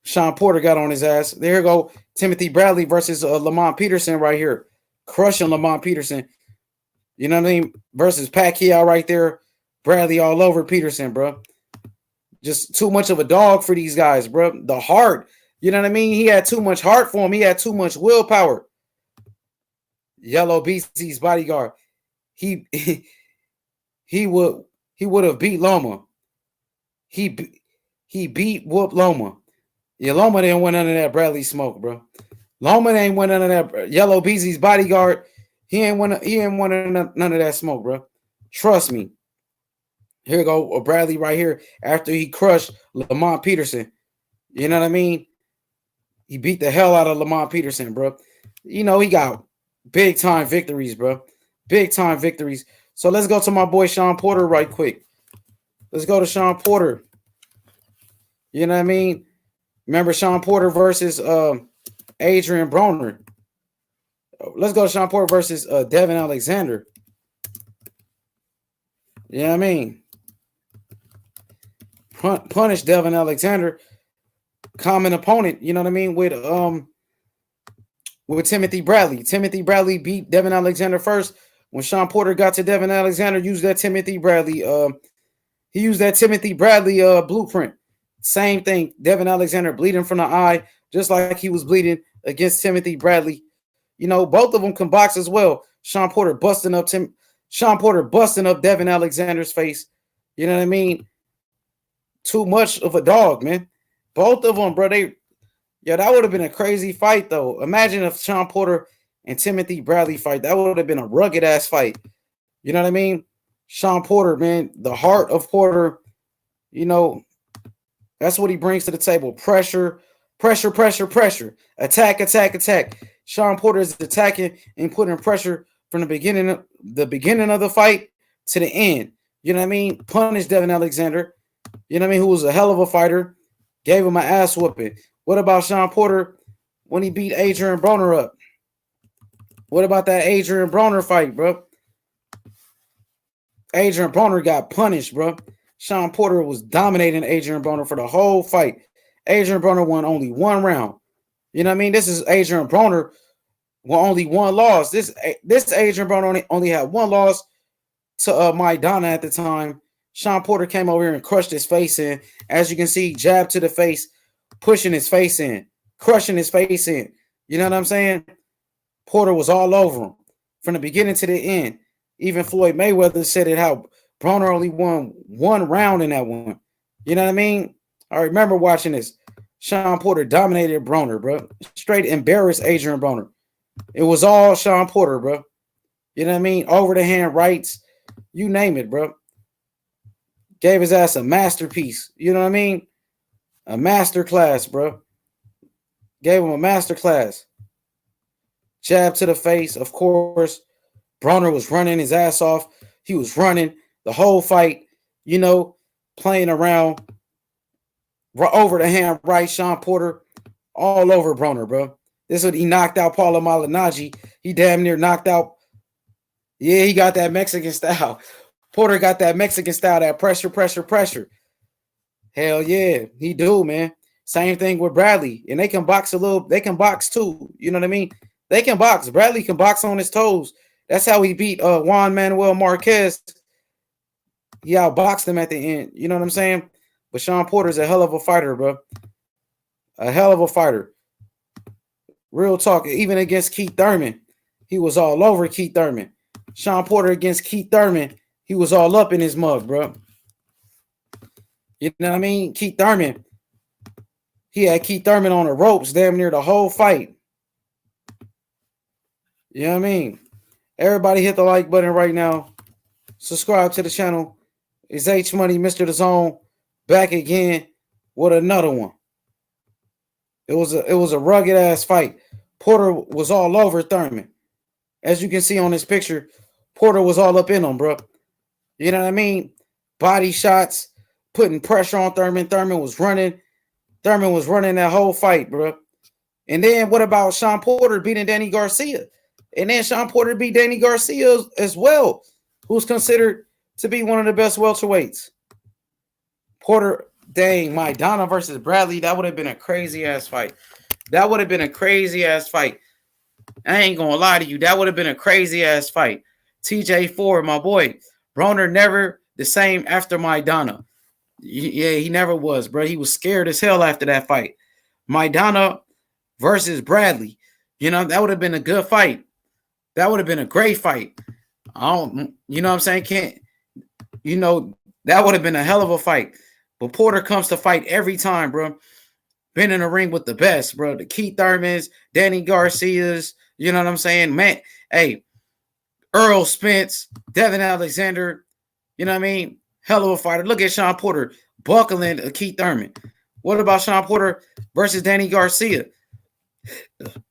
Shawn Porter got on his ass. There you go. Timothy Bradley versus Lamont Peterson right here. Crushing Lamont Peterson. You know what I mean? Versus Pacquiao right there. Bradley all over Peterson, bro. Just too much of a dog for these guys, bro. The heart. You know what I mean? He had too much heart for him. He had too much willpower. Yellow Beastie's bodyguard. He would have beat Loma. He beat Whoop Loma. Yeah, Loma didn't win none of that Bradley smoke, bro. Loma ain't win none of that. Yellow Beastie's bodyguard. He ain't win none of that smoke, bro. Trust me. Here we go, Bradley right here. After he crushed Lamont Peterson. You know what I mean? He beat the hell out of Lamont Peterson, bro. You know, he got big time victories, bro. Big time victories. So let's go to my boy Shawn Porter right quick. Let's go to Shawn Porter. You know what I mean? Remember Shawn Porter versus Adrian Broner. Let's go to Shawn Porter versus Devin Alexander. You know what I mean? Punish Devin Alexander. Common opponent, you know what I mean? With Timothy Bradley. Timothy Bradley beat Devin Alexander first, when Shawn Porter got to Devin Alexander, used that Timothy Bradley. He used that Timothy Bradley blueprint. Same thing. Devin Alexander bleeding from the eye, just like he was bleeding against Timothy Bradley. You know, both of them can box as well. Shawn Porter busting up Devin Alexander's face. You know what I mean? Too much of a dog, man. Both of them, bro. That would have been a crazy fight, though. Imagine if Shawn Porter and Timothy Bradley fight. That would have been a rugged ass fight. You know what I mean? Shawn Porter, man, the heart of Porter, you know, that's what he brings to the table. Pressure, pressure, pressure, pressure. Attack, attack, attack. Shawn Porter is attacking and putting pressure from the beginning of the fight to the end. You know what I mean? Punish Devin Alexander, you know what I mean, who was a hell of a fighter, gave him an ass whooping. What about Shawn Porter when he beat Adrian Broner up? What about that Adrian Broner fight, bro? Adrian Broner got punished, bro. Shawn Porter was dominating Adrian Broner for the whole fight. Adrian Broner won only one round. You know what I mean? This is Adrian Broner with only one loss. This Adrian Broner only had one loss to Maidana at the time. Shawn Porter came over here and crushed his face in. As you can see, jab to the face, pushing his face in, crushing his face in. You know what I'm saying? Porter was all over him from the beginning to the end. Even Floyd Mayweather said it how Broner only won one round in that one. You know what I mean? I remember watching this. Shawn Porter dominated Broner, bro. Straight embarrassed Adrian Broner. It was all Shawn Porter, bro. You know what I mean? Over the hand rights, you name it, bro. Gave his ass a masterpiece. You know what I mean? A master class, bro. Gave him a master class. Jab to the face, of course. Broner was running his ass off. He was running the whole fight, you know, playing around. Over the hand right, Shawn Porter all over Broner, bro. This is what he knocked out Paulo Malignaggi. He damn near knocked out. Yeah, he got that Mexican style. Porter got that Mexican style, that pressure, pressure, pressure. Hell yeah, he do, man. Same thing with Bradley. And they can box they can box too. You know what I mean? They can box. Bradley can box on his toes. That's how he beat Juan Manuel Marquez. He outboxed him at the end. You know what I'm saying? But Shawn Porter's a hell of a fighter, bro. A hell of a fighter. Real talk. Even against Keith Thurman, he was all over Keith Thurman. Shawn Porter against Keith Thurman, he was all up in his mug, bro. You know what I mean? Keith Thurman. He had Keith Thurman on the ropes damn near the whole fight. You know what I mean? Everybody hit the like button right now. Subscribe to the channel. It's H Money, Mr. The Zone, back again with another one. It was a rugged ass fight. Porter was all over Thurman. As you can see on this picture, Porter was all up in him, bro. You know what I mean? Body shots, putting pressure on Thurman. Thurman was running. Thurman was running that whole fight, bro. And then what about Shawn Porter beating Danny Garcia? And then Shawn Porter beat Danny Garcia as well, who's considered to be one of the best welterweights. Porter, dang, Maidana versus Bradley, that would have been a crazy-ass fight. That would have been a crazy-ass fight. I ain't going to lie to you. That would have been a crazy-ass fight. TJ Ford, my boy. Broner never the same after Maidana. Yeah, he never was, bro. He was scared as hell after that fight. Maidana versus Bradley. You know, that would have been a good fight. That would have been a great fight. You know what I'm saying? That would have been a hell of a fight. But Porter comes to fight every time, bro. Been in the ring with the best, bro. The Keith Thurmans, Danny Garcias, you know what I'm saying? Man, hey, Earl Spence, Devin Alexander, you know what I mean? Hell of a fighter. Look at Shawn Porter buckling Keith Thurman. What about Shawn Porter versus Danny Garcia?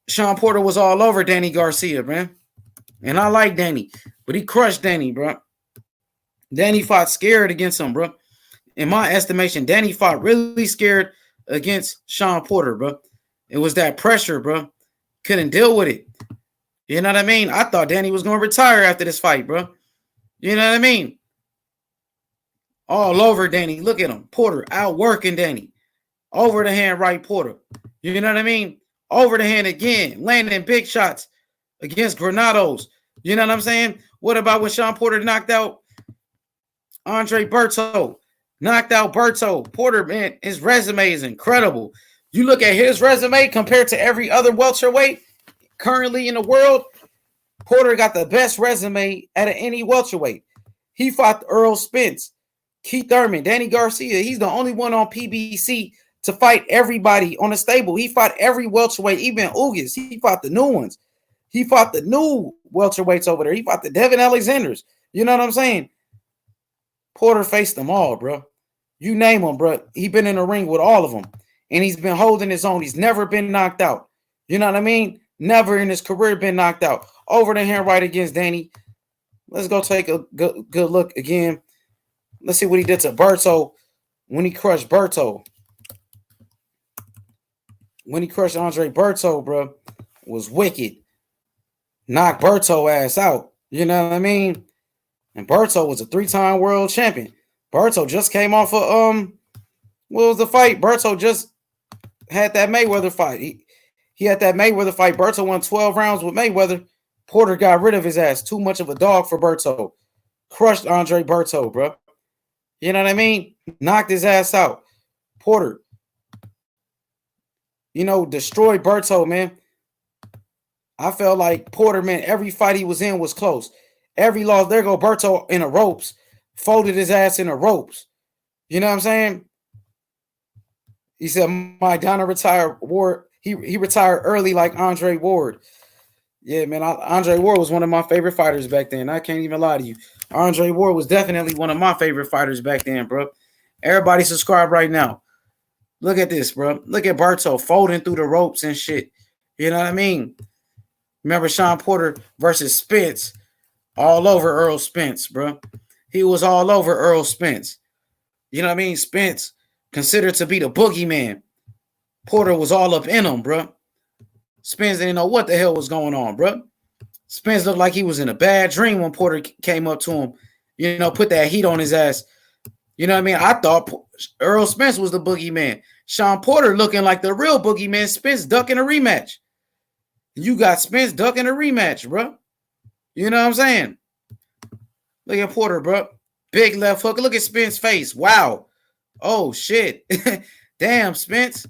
Shawn Porter was all over Danny Garcia, man. And I like Danny, but he crushed Danny, bro. Danny fought scared against him, bro. In my estimation, Danny fought really scared against Shawn Porter, bro. It was that pressure, bro. Couldn't deal with it. You know what I mean? I thought Danny was going to retire after this fight, bro. You know what I mean? All over Danny. Look at him. Porter outworking Danny. Over the hand right Porter. You know what I mean? Over the hand again. Landing big shots against Granados. You know what I'm saying? What about when Shawn Porter knocked out Andre Berto? Knocked out Berto. Porter, man, his resume is incredible. You look at his resume compared to every other welterweight currently in the world, Porter got the best resume out of any welterweight. He fought Earl Spence, Keith Thurman, Danny Garcia. He's the only one on PBC to fight everybody on the stable. He fought every welterweight, even Ugas. He fought the new ones. He fought the new welterweights over there. He fought the Devin Alexanders. You know what I'm saying? Porter faced them all, bro. You name them, bro. He been in the ring with all of them. And he's been holding his own. He's never been knocked out. You know what I mean? Never in his career been knocked out. Over the hand right against Danny. Let's go take a good look again. Let's see what he did to Berto when he crushed Berto. When he crushed Andre Berto, bro, was wicked. Knocked Berto ass out. You know what I mean? And Berto was a 3-time world champion. Berto just came off of what was the fight? Berto just had that Mayweather fight. He had that Mayweather fight. Berto won 12 rounds with Mayweather. Porter got rid of his ass. Too much of a dog for Berto. Crushed Andre Berto, bro. You know what I mean? Knocked his ass out. Porter, destroyed Berto, man. I felt like Porter, man, every fight he was in was close. Every loss, there go Berto in the ropes. Folded his ass in the ropes. You know what I'm saying? He said, Maidana retired Ward. He retired early like Andre Ward. Yeah, man, Andre Ward was one of my favorite fighters back then. I can't even lie to you. Andre Ward was definitely one of my favorite fighters back then, bro. Everybody subscribe right now. Look at this, bro. Look at Berto folding through the ropes and shit. You know what I mean? Remember Shawn Porter versus Spence? All over Earl Spence, bro. He was all over Earl Spence. You know what I mean? Spence considered to be the boogeyman. Porter was all up in him, bro. Spence didn't know what the hell was going on, bro. Spence looked like he was in a bad dream when Porter came up to him, put that heat on his ass. You know what I mean? I thought Earl Spence was the boogeyman. Shawn Porter looking like the real boogeyman. Spence ducking a rematch. You got Spence ducking a rematch, bro. You know what I'm saying? Look at Porter, bro. Big left hook. Look at Spence's face. Wow. Oh, shit. Damn, Spence.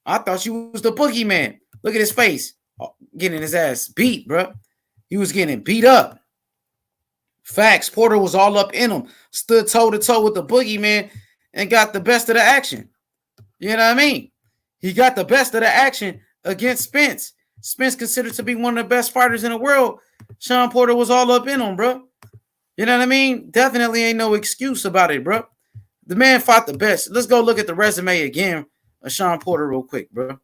I thought you was the boogeyman. Look at his face. Getting his ass beat, bro. He was getting beat up. Facts. Porter was all up in him. Stood toe-to-toe with the boogeyman and got the best of the action. You know what I mean? He got the best of the action against Spence. Spence considered to be one of the best fighters in the world. Shawn Porter was all up in him, bro. You know what I mean? Definitely ain't no excuse about it, bro. The man fought the best. Let's go look at the resume again of Shawn Porter real quick, bro.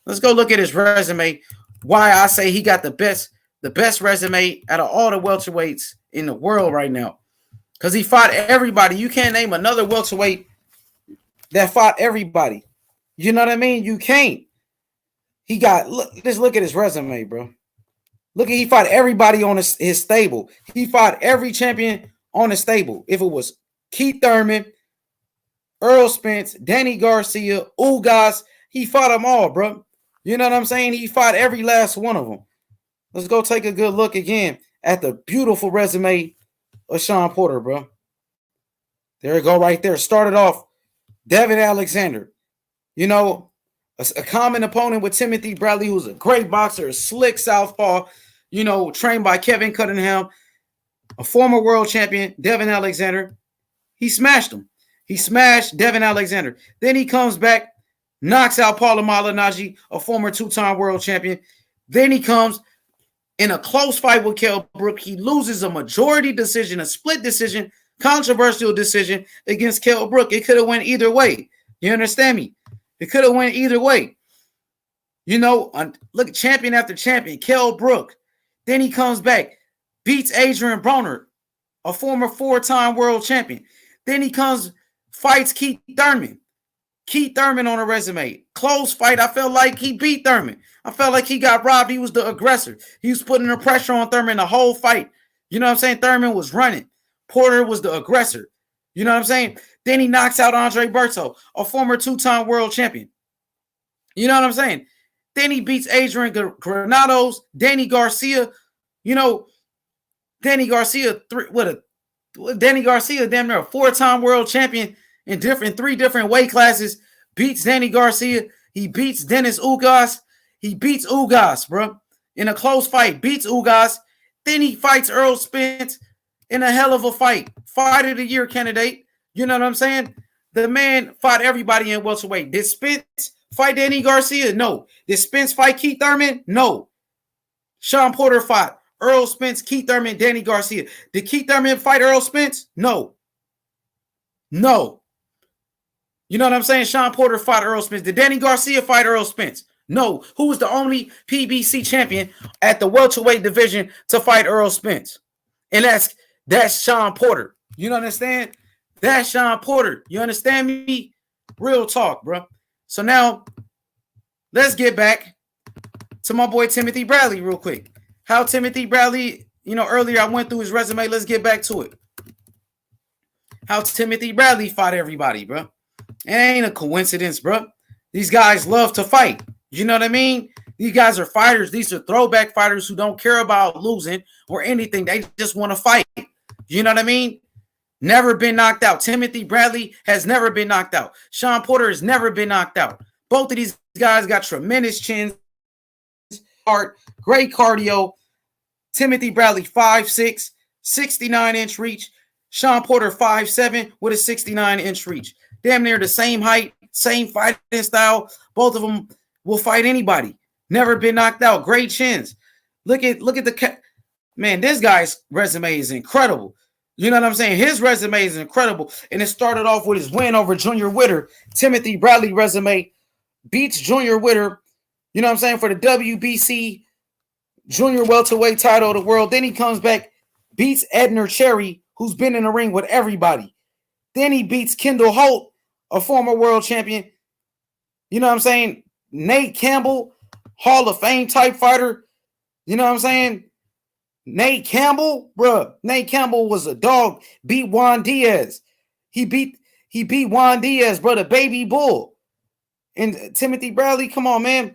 Let's go look at his resume. Why I say he got the best resume out of all the welterweights in the world right now. Because he fought everybody. You can't name another welterweight that fought everybody. You know what I mean? You can't. Just look at his resume, bro. Look, he fought everybody on his stable. He fought every champion on the stable. If it was Keith Thurman, Earl Spence, Danny Garcia, Ugas, he fought them all, bro. You know what I'm saying? He fought every last one of them. Let's go take a good look again at the beautiful resume of Shawn Porter, bro. There we go right there. Started off Devin Alexander. A common opponent with Timothy Bradley, who's a great boxer, a slick southpaw, trained by Kevin Cunningham, a former world champion, Devin Alexander. He smashed him. He smashed Devin Alexander. Then he comes back, knocks out Paulo Malignaggi, a former 2-time world champion. Then he comes in a close fight with Kell Brook. He loses a majority decision, a split decision, controversial decision against Kell Brook. It could have went either way. You understand me? It could have went either way. Look, champion after champion, Kell Brook. Then he comes back, beats Adrian Broner, a former 4-time world champion. Then he fights Keith Thurman. Keith Thurman on a resume. Close fight. I felt like he beat Thurman. I felt like he got robbed. He was the aggressor. He was putting the pressure on Thurman the whole fight. You know what I'm saying? Thurman was running. Porter was the aggressor. You know what I'm saying? Then he knocks out Andre Berto, a former 2-time world champion. You know what I'm saying? Then he beats Adrian Granados, Danny Garcia. Danny Garcia, Danny Garcia, damn near a 4-time world champion in three different weight classes, beats Danny Garcia. He beats Dennis Ugas. He beats Ugas, bro, in a close fight. Beats Ugas. Then he fights Errol Spence in a hell of a fight. Fight of the year candidate. You know what I'm saying? The man fought everybody in welterweight. Did Spence fight Danny Garcia? No. Did Spence fight Keith Thurman? No. Shawn Porter fought Errol Spence, Keith Thurman, Danny Garcia. Did Keith Thurman fight Errol Spence? No. No. You know what I'm saying? Shawn Porter fought Errol Spence. Did Danny Garcia fight Errol Spence? No. Who was the only PBC champion at the welterweight division to fight Errol Spence? And that's Shawn Porter. You understand? That's Shawn Porter. You understand me? Real talk, bro. So now, let's get back to my boy Timothy Bradley real quick. How Timothy Bradley, earlier I went through his resume. Let's get back to it. How Timothy Bradley fought everybody, bro. It ain't a coincidence, bro. These guys love to fight. You know what I mean? These guys are fighters. These are throwback fighters who don't care about losing or anything. They just want to fight. You know what I mean? Never been knocked out. Timothy Bradley has never been knocked out. Shawn Porter has never been knocked out. Both of these guys got tremendous chins, heart, great cardio. Timothy Bradley, 5'6", 69-inch reach. Shawn Porter, 5'7", with a 69-inch reach. Damn near the same height, same fighting style. Both of them will fight anybody. Never been knocked out. Great chins. Look at the man. This guy's resume is incredible. You know what I'm saying? His resume is incredible, and it started off with his win over Junior Witter. Timothy Bradley resume beats Junior Witter. You know what I'm saying, for the WBC Junior welterweight title of the world. Then he comes back, beats Edner Cherry, who's been in the ring with everybody. Then he beats Kendall Holt, a former world champion. You know what I'm saying? Nate Campbell, Hall of Fame type fighter. You know what I'm saying? Nate Campbell, bro. Nate Campbell was a dog. Beat Juan Diaz. He beat Juan Diaz, bro, the baby bull. And Timothy Bradley, come on, man.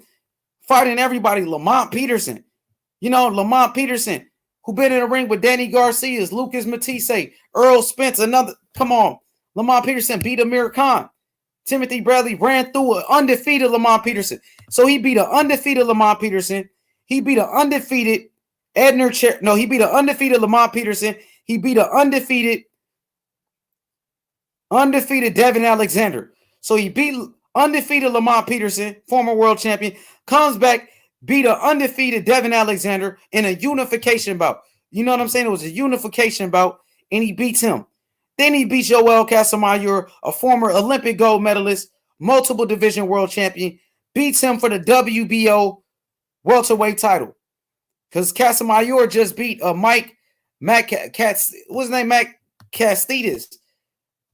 Fighting everybody. Lamont Peterson. Lamont Peterson, who been in the ring with Danny Garcia, Lucas Matisse, Earl Spence, another. Come on. Lamont Peterson beat Amir Khan. Timothy Bradley ran through an undefeated Lamont Peterson. So he beat an undefeated Lamont Peterson. He beat an undefeated Edner Cherry. No, he beat an undefeated Lamont Peterson. He beat an undefeated Devin Alexander. So he beat undefeated Lamont Peterson, former world champion, comes back, beat an undefeated Devin Alexander in a unification bout. You know what I'm saying? It was a unification bout, and he beats him. Then he beats Yoel Casamayor, a former Olympic gold medalist, multiple division world champion, beats him for the WBO welterweight title. Because Casamayor just beat Matt Castides.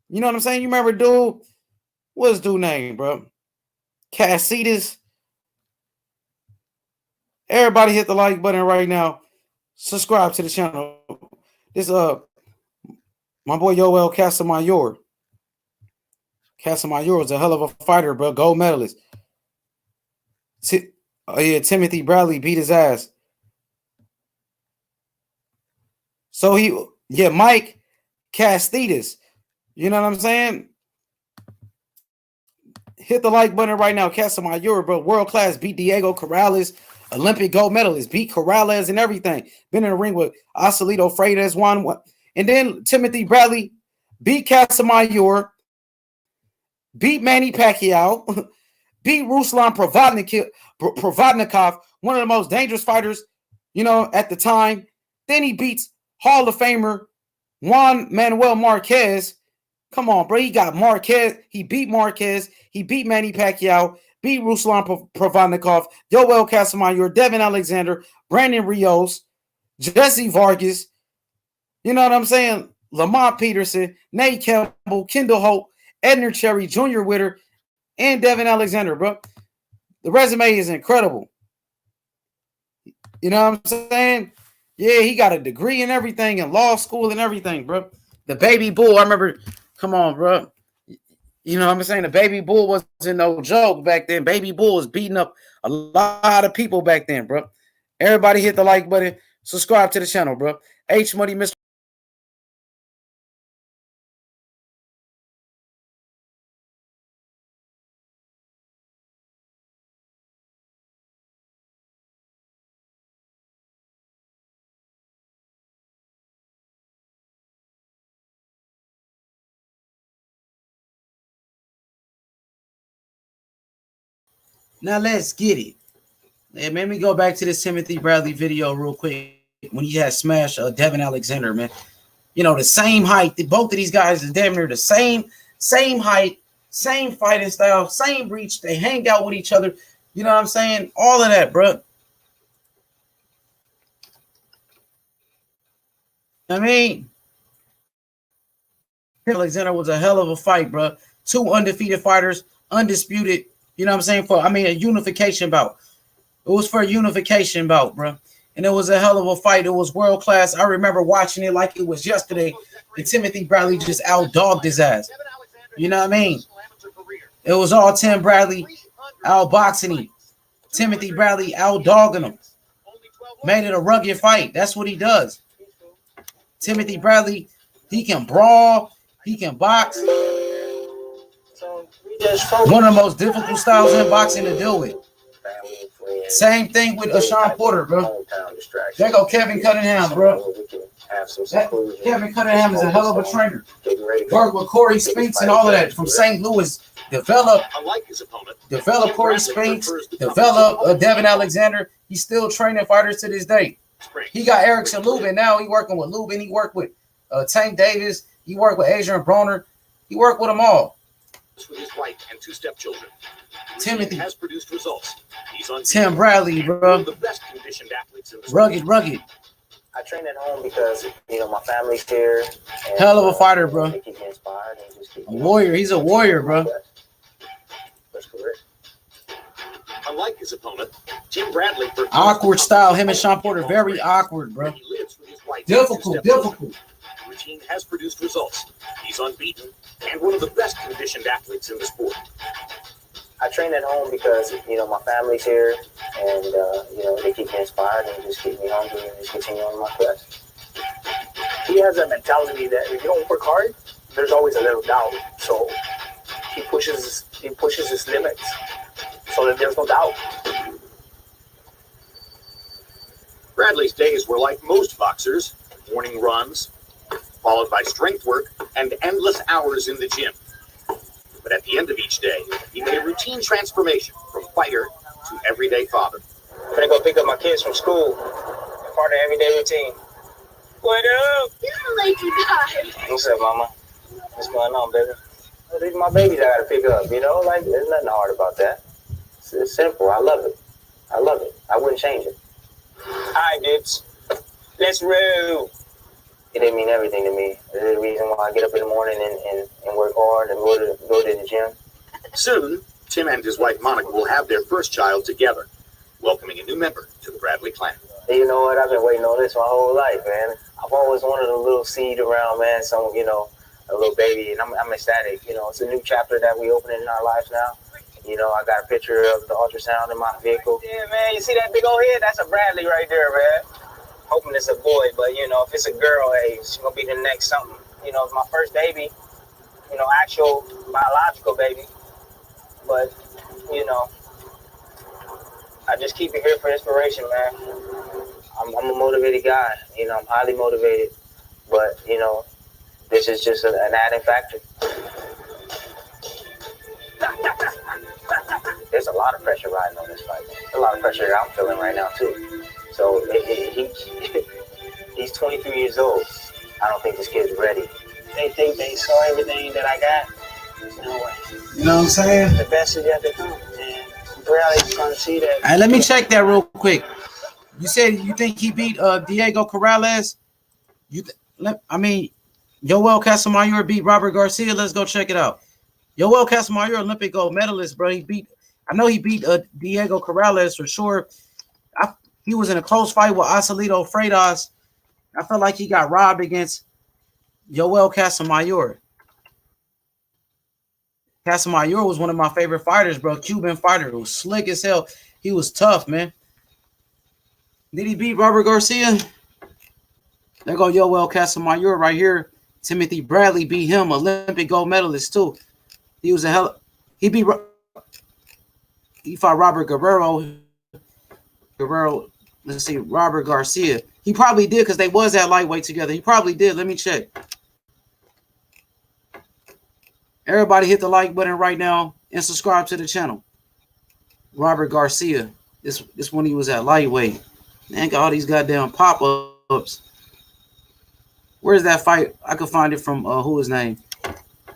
You know what I'm saying? You remember dude? What's dude's name, bro? Castides. Everybody hit the like button right now. Subscribe to the channel. This my boy Yoel Casamayor. Casamayor is a hell of a fighter, bro. Gold medalist. Timothy Bradley beat his ass. So Mike Castides. You know what I'm saying? Hit the like button right now. Casamayor, bro. World class. Beat Diego Corrales. Olympic gold medalist. Beat Corrales and everything. Been in the ring with Asalito Freitas. One. And then Timothy Bradley beat Casamayor. Beat Manny Pacquiao. Beat Ruslan Provodnikov. One of the most dangerous fighters, at the time. Then he beats Hall of Famer Juan Manuel Marquez. Come on, bro. He got Marquez. He beat Marquez. He beat Manny Pacquiao. Beat Ruslan Provodnikov. Yoel Casamayor. Devin Alexander. Brandon Rios. Jesse Vargas. You know what I'm saying? Lamont Peterson. Nate Campbell. Kendall Holt. Edner Cherry. Junior Witter. And Devin Alexander, bro. The resume is incredible. You know what I'm saying? Yeah, he got a degree and everything in law school and everything, bro. The baby bull, I remember, come on, bro. You know what I'm saying? The baby bull wasn't no joke back then. Baby bull was beating up a lot of people back then, bro. Everybody hit the like button. Subscribe to the channel, bro. H Money, Mr. Now let's get it. And let me go back to this Timothy Bradley video real quick when he had smashed Devin Alexander, man. You know, the same height. Both of these guys is damn near the same height, same fighting style, same reach. They hang out with each other. You know what I'm saying? All of that, bro. I mean, Alexander was a hell of a fight, bro. Two undefeated fighters, undisputed. You know what I'm saying? A unification bout. It was for a unification bout, bro. And it was a hell of a fight. It was world class. I remember watching it like it was yesterday. And Timothy Bradley just outdogged his ass. You know what I mean? It was all Tim Bradley outboxing him. Timothy Bradley outdogging him. Made it a rugged fight. That's what he does. Timothy Bradley, he can brawl. He can box. One of the most difficult styles in boxing to deal with. Same thing with Shawn Porter, bro. There go Kevin Cunningham, bro. Kevin Cunningham is a hell of a trainer. Worked with Corey Spinks and all of that from St. Louis. Develop Corey Spinks. Develop Devin Alexander. He's still training fighters to this day. He got Erickson Lubin now. He working with Lubin. He worked with Tank Davis. He worked with Adrian Broner. He worked with them all. With his wife and two stepchildren. Timothy has produced results. He's on Tim Bradley, bro. The best conditioned athletes in the rugged. I train at home because my family's here. And, hell of a fighter, bro. They keep me inspired and just keep a warrior. He's a warrior, bro. That's correct. Unlike his opponent, Tim Bradley. Awkward style. Him and Shawn Porter, very awkward, bro. Difficult. Routine has produced results. He's unbeaten and one of the best conditioned athletes in the sport. I train at home because my family's here, and they keep me inspired and just keep me hungry and just continue on my quest. He has that mentality that if you don't work hard, there's always a little doubt. So he pushes his limits so that there's no doubt. Bradley's days were like most boxers: morning runs, followed by strength work and endless hours in the gym. But at the end of each day, he made a routine transformation from fighter to everyday father. I'm gonna go pick up my kids from school. Part of everyday routine. What up? You're late to die. What's up, mama? What's going on, baby? These are my babies I gotta pick up, Like, there's nothing hard about that. It's simple. I love it. I wouldn't change it. All right, dudes. Let's roll. It didn't mean everything to me. There's a reason why I get up in the morning and work hard and go to the gym. Soon, Tim and his wife Monica will have their first child together, welcoming a new member to the Bradley clan. Hey, you know what? I've been waiting on this my whole life, man. I've always wanted a little seed around, man. A little baby, and I'm ecstatic. It's a new chapter that we opening in our lives now. I got a picture of the ultrasound in my vehicle. Yeah, man. You see that big old head? That's a Bradley right there, man. Hoping it's a boy, but if it's a girl, hey, she's gonna be the next something. It's my first baby, actual biological baby. But I just keep it here for inspiration, man. I'm a motivated guy. I'm highly motivated, but this is just an added factor. There's a lot of pressure riding on this fight. There's a lot of pressure that I'm feeling right now too. So he's 23 years old. I don't think this kid's ready. They think they saw everything that I got. There's no way. You know what I'm saying? The best is yet to come, and Bradley's trying to see that. All right, let me check that real quick. You said you think he beat Diego Corrales? Yoel Casamayor beat Robert Garcia. Let's go check it out. Yoel Casamayor, Olympic gold medalist, bro. I know he beat Diego Corrales for sure. He was in a close fight with Asalito Freitas. I felt like he got robbed against Yoel Casamayor. Casamayor was one of my favorite fighters, bro. Cuban fighter. It was slick as hell. He was tough, man. Did he beat Robert Garcia? There go Yoel Casamayor right here. Timothy Bradley beat him, Olympic gold medalist too. He was a hell. He beat. He fought Robert Guerrero. Let's see, Robert Garcia. He probably did because they was at lightweight together. He probably did. Let me check. Everybody hit the like button right now and subscribe to the channel. Robert Garcia. This when he was at lightweight. Man, got all these goddamn pop-ups. Where's that fight? I could find it from who his name.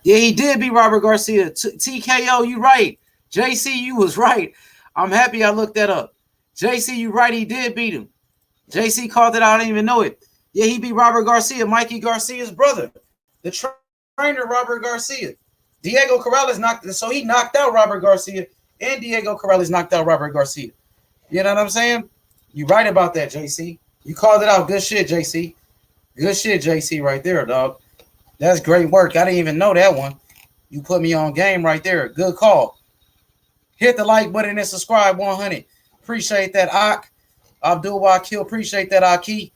Yeah, he did beat Robert Garcia. TKO, you right. JC, you was right. I'm happy I looked that up. JC, you right. He did beat him. JC called it out. I didn't even know it. Yeah, he beat Robert Garcia, Mikey Garcia's brother. The trainer, Robert Garcia. Diego Corrales he knocked out Robert Garcia, and Diego Corrales knocked out Robert Garcia. You know what I'm saying? You right about that, JC. You called it out. Good shit, JC. Good shit, JC, right there, dog. That's great work. I didn't even know that one. You put me on game right there. Good call. Hit the like button and subscribe 100. Appreciate that, Ak. Abdul Wakil. Appreciate that, Aki.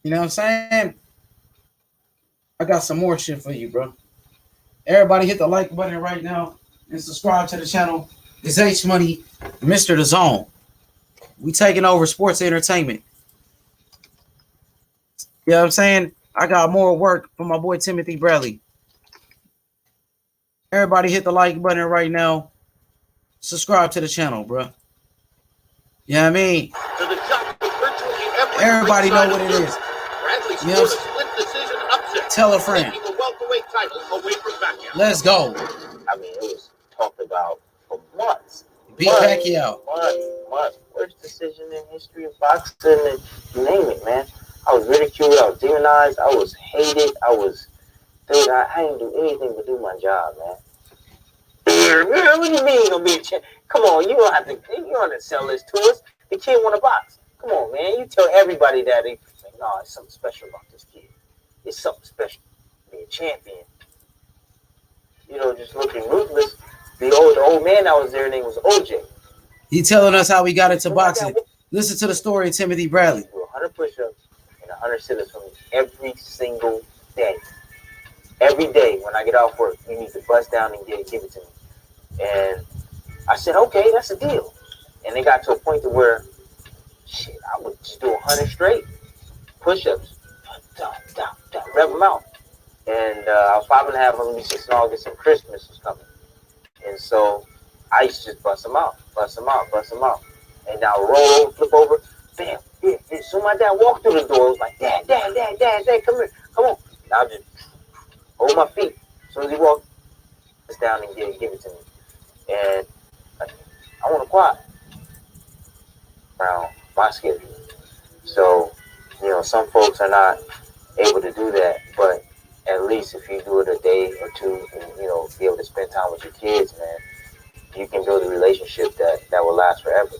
You know what I'm saying? I got some more shit for you, bro. Everybody hit the like button right now and subscribe to the channel. It's H Money, Mr. The Zone. We taking over sports entertainment. You know what I'm saying? I got more work for my boy Timothy Bradley. Everybody hit the like button right now. Subscribe to the channel, bro. You know what I mean? Everybody know what it is. You know, tell a friend. Let's go. I mean, it was talked about for months. Beat Pacquiao. Months. Worst decision in history of boxing, and you name it, man. I was ridiculed. I was demonized. I was hated. Dude, I didn't do anything but do my job, man. What do you mean you gonna be a champ? Come on, you don't have to sell this to us. The kid want to box. Come on, man. You tell everybody that. They say, no, it's something special about this kid. It's something special to be a champion. You know, just looking ruthless. The old man that was there, name was OJ. He telling us how we got into boxing. Listen to the story of Timothy Bradley. 100 push-ups and 100 sit-ups for me every single day. Every day when I get off work, you need to bust down and give it to me. And I said, okay, that's a deal. And it got to a point to where, shit, I would just do 100 straight push-ups, rev them out. And I was 5.5, I'm gonna be 6 in August, and Christmas was coming. And so I used to just bust them out. And now roll over, flip over, bam, yeah. So my dad walked through the door, I was like, Dad, come here, come on. And I just hold my feet. As soon as he walked down and give it to me. And I want to quad around my schedule. So, you know, some folks are not able to do that, but at least if you do it a day or two and, you know, be able to spend time with your kids, man, you can build a relationship that will last forever.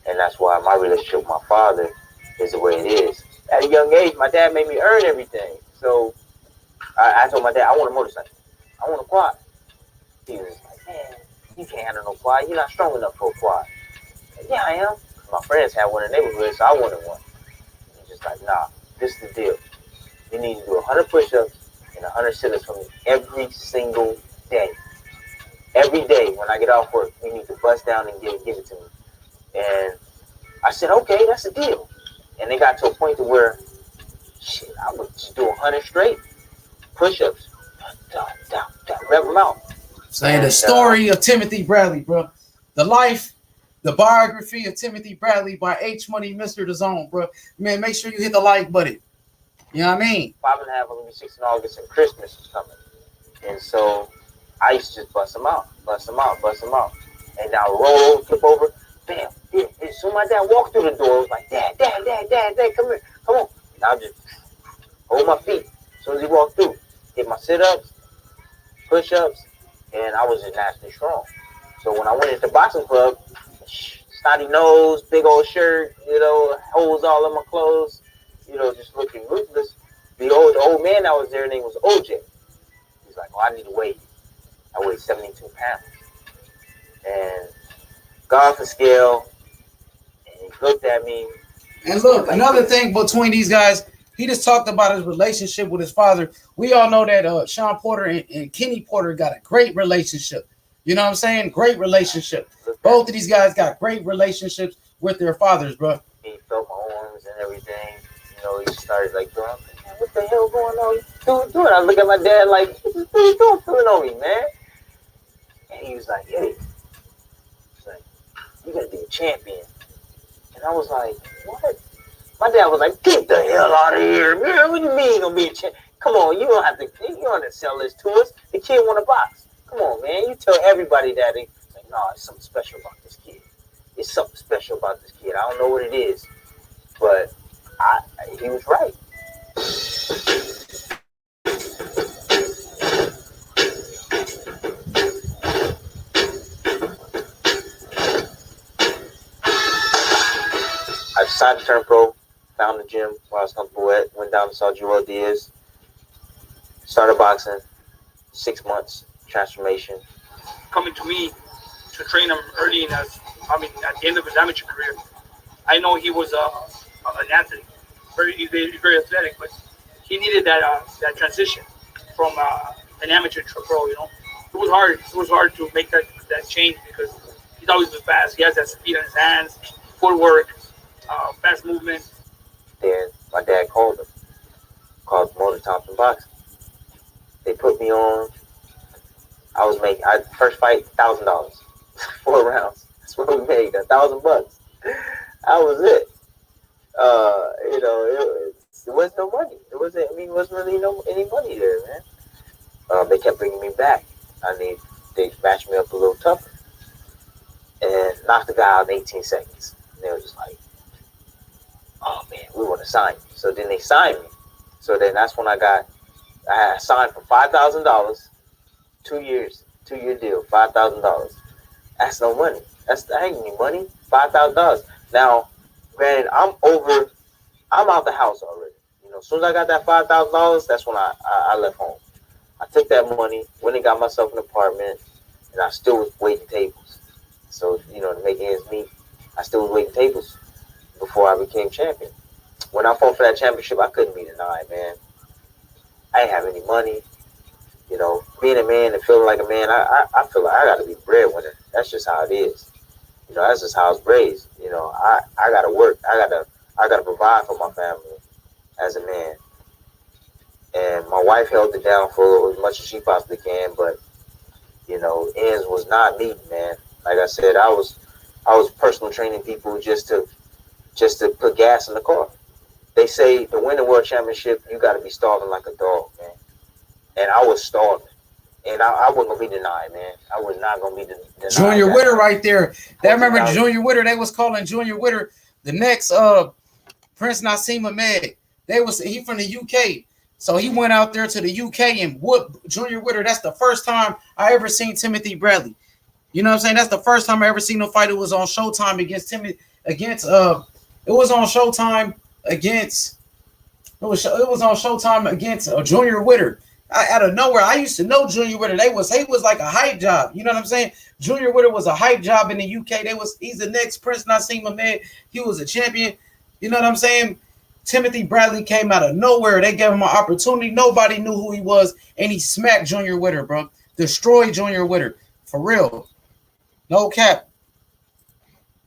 And that's why my relationship with my father is the way it is. At a young age, my dad made me earn everything. So I told my dad, I want a motorcycle. I want a quad. He was like, man, you can't handle no quad. You're not strong enough for a quad. Like, yeah, I am. My friends had one in the neighborhood, so I wanted one. He's just like, nah, this is the deal. You need to do 100 push-ups and 100 sit-ups for me every single day. Every day when I get off work, you need to bust down and give it to me. And I said, okay, that's a deal. And it got to a point to where, shit, I would just do 100 straight push-ups, rev them out. Saying the story of Timothy Bradley, bro. The life, the biography of Timothy Bradley by H Money, Mr. The Zone, bro. Man, make sure you hit the like button. You know what I mean? 5.5, I'm gonna be 6 in August, and Christmas is coming. And so I used to just bust them out. And now roll over, flip over, bam. Yeah. And so my dad walked through the door, I was like, Dad, come here, come on. And I just hold my feet. As soon as he walked through, hit my sit-ups, push-ups, and I was just naturally strong. So when I went into boxing club, snotty nose, big old shirt, you know, holes all in my clothes, you know, just looking ruthless. The old man that was there, name was OJ. He's like, I need to weigh you. I weighed 72 pounds. And got off the scale, and he looked at me, And look, another thing between these guys, he just talked about his relationship with his father. We all know that Shawn Porter and Kenny Porter got a great relationship. You know what I'm saying? Great relationship. Both of these guys got great relationships with their fathers, bro. He felt my arms and everything. You know, he started like, bro, what the hell going on? Do it. I look at my dad like, what are you doing feeling on me, man? And he was like, hey, he's like, you gotta be a champion. And I was like, what? My dad was like, get the hell out of here, man. What do you mean you gonna be a champion? Come on, you don't have to sell this to us. The kid want a box. Come on, man. You tell everybody that. It's like, no, it's something special about this kid. It's something special about this kid. I don't know what it is. But he was right. I decided to turn pro, found the gym where I was comfortable at, went down and saw Joel Diaz, started boxing, 6 months, transformation. Coming to me to train him early at the end of his amateur career, I know he was an athlete, very athletic, but he needed that transition from an amateur to pro. You know, it was hard. It was hard to make that change because he's always been fast. He has that speed on his hands, footwork, fast movement. Then my dad called Motor Thompson Boxing. They put me on. First fight $1,000, 4 rounds. That's what we made, $1,000. That was it. It was no money. It wasn't really any money there, man. They kept bringing me back. They matched me up a little tougher and knocked the guy out in 18 seconds. And they were just like, oh man, we want to sign you. So then they signed me. So then that's when I signed for $5,000, 2 years, 2-year deal, $5,000. That's no money. That ain't any money. $5,000. Now, granted, I'm out the house already. You know, as soon as I got that $5,000, that's when I left home. I took that money, went and got myself an apartment, and I still was waiting tables. So, to make ends meet, I still was waiting tables before I became champion. When I fought for that championship, I couldn't be denied, man. I didn't have any money. Being a man and feeling like a man, I feel like I got to be a breadwinner. That's just how it is. That's just how I was raised. I got to work. I got to provide for my family as a man. And my wife held it down for as much as she possibly can, but ends was not meeting, man. Like I said, I was personal training people just to put gas in the car. They say to win the world championship, you got to be starving like a dog, man. And I was starving. And I wasn't going to be denied, man. I was not going to be denied. Junior Witter right there. They remember Junior Witter. They was calling Junior Witter the next Prince Nassim Ahmed. He from the UK. So he went out there to the UK and whooped Junior Witter. That's the first time I ever seen Timothy Bradley. You know what I'm saying? That's the first time I ever seen him fight. It was on Showtime against Timothy. It was on Showtime against Junior Witter. Out of nowhere, I used to know Junior Witter. He was like a hype job. You know what I'm saying? Junior Witter was a hype job in the UK. He's the next Prince Nassim Ahmed. He was a champion. You know what I'm saying? Timothy Bradley came out of nowhere. They gave him an opportunity. Nobody knew who he was, and he smacked Junior Witter, bro. Destroyed Junior Witter. For real. No cap.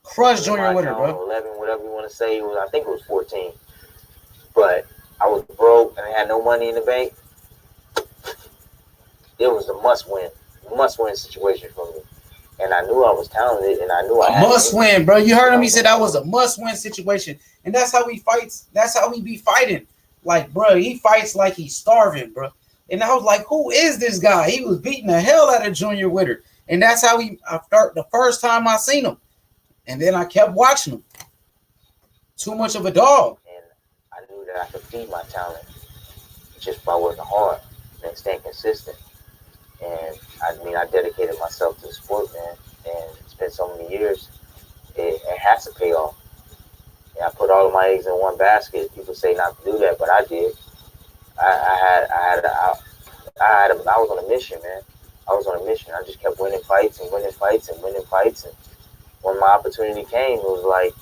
Crushed Junior Witter, bro. 11, whatever you want to say. I think it was 14. But I was broke and I had no money in the bank. It was a must-win situation for me. And I knew I was talented, and I knew I had must-win, bro. You heard him? He said that was a must-win situation. And that's how he fights. That's how he be fighting. Like, bro, he fights like he's starving, bro. And I was like, who is this guy? He was beating the hell out of Junior Witter. And that's how the first time I seen him. And then I kept watching him. Too much of a dog. And I knew that I could feed my talent just by working hard and staying consistent. And I dedicated myself to the sport, man. And it's been so many years. It has to pay off. And I put all of my eggs in one basket. People say not to do that, but I did. I was on a mission, man. I was on a mission. I just kept winning fights. And when my opportunity came, it was like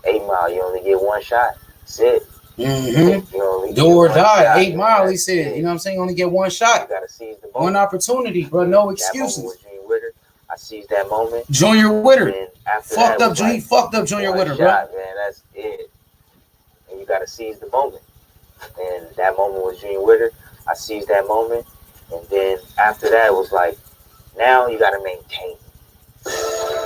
8 Mile. You only get one shot. That's it. Mm-hmm. You only Do or die. Shot, 8 Mile, he That's said. it. You know what I'm saying? You only get one shot. You gotta seize the moment. One opportunity, bro. No excuses. That moment with Junior Witter, I seized that moment. Junior Witter. Fucked up. He fucked up Junior Witter, bro. Man, that's it. And you gotta seize the moment. And that moment was Junior Witter. I seized that moment. And then after that, it was like, now you gotta maintain.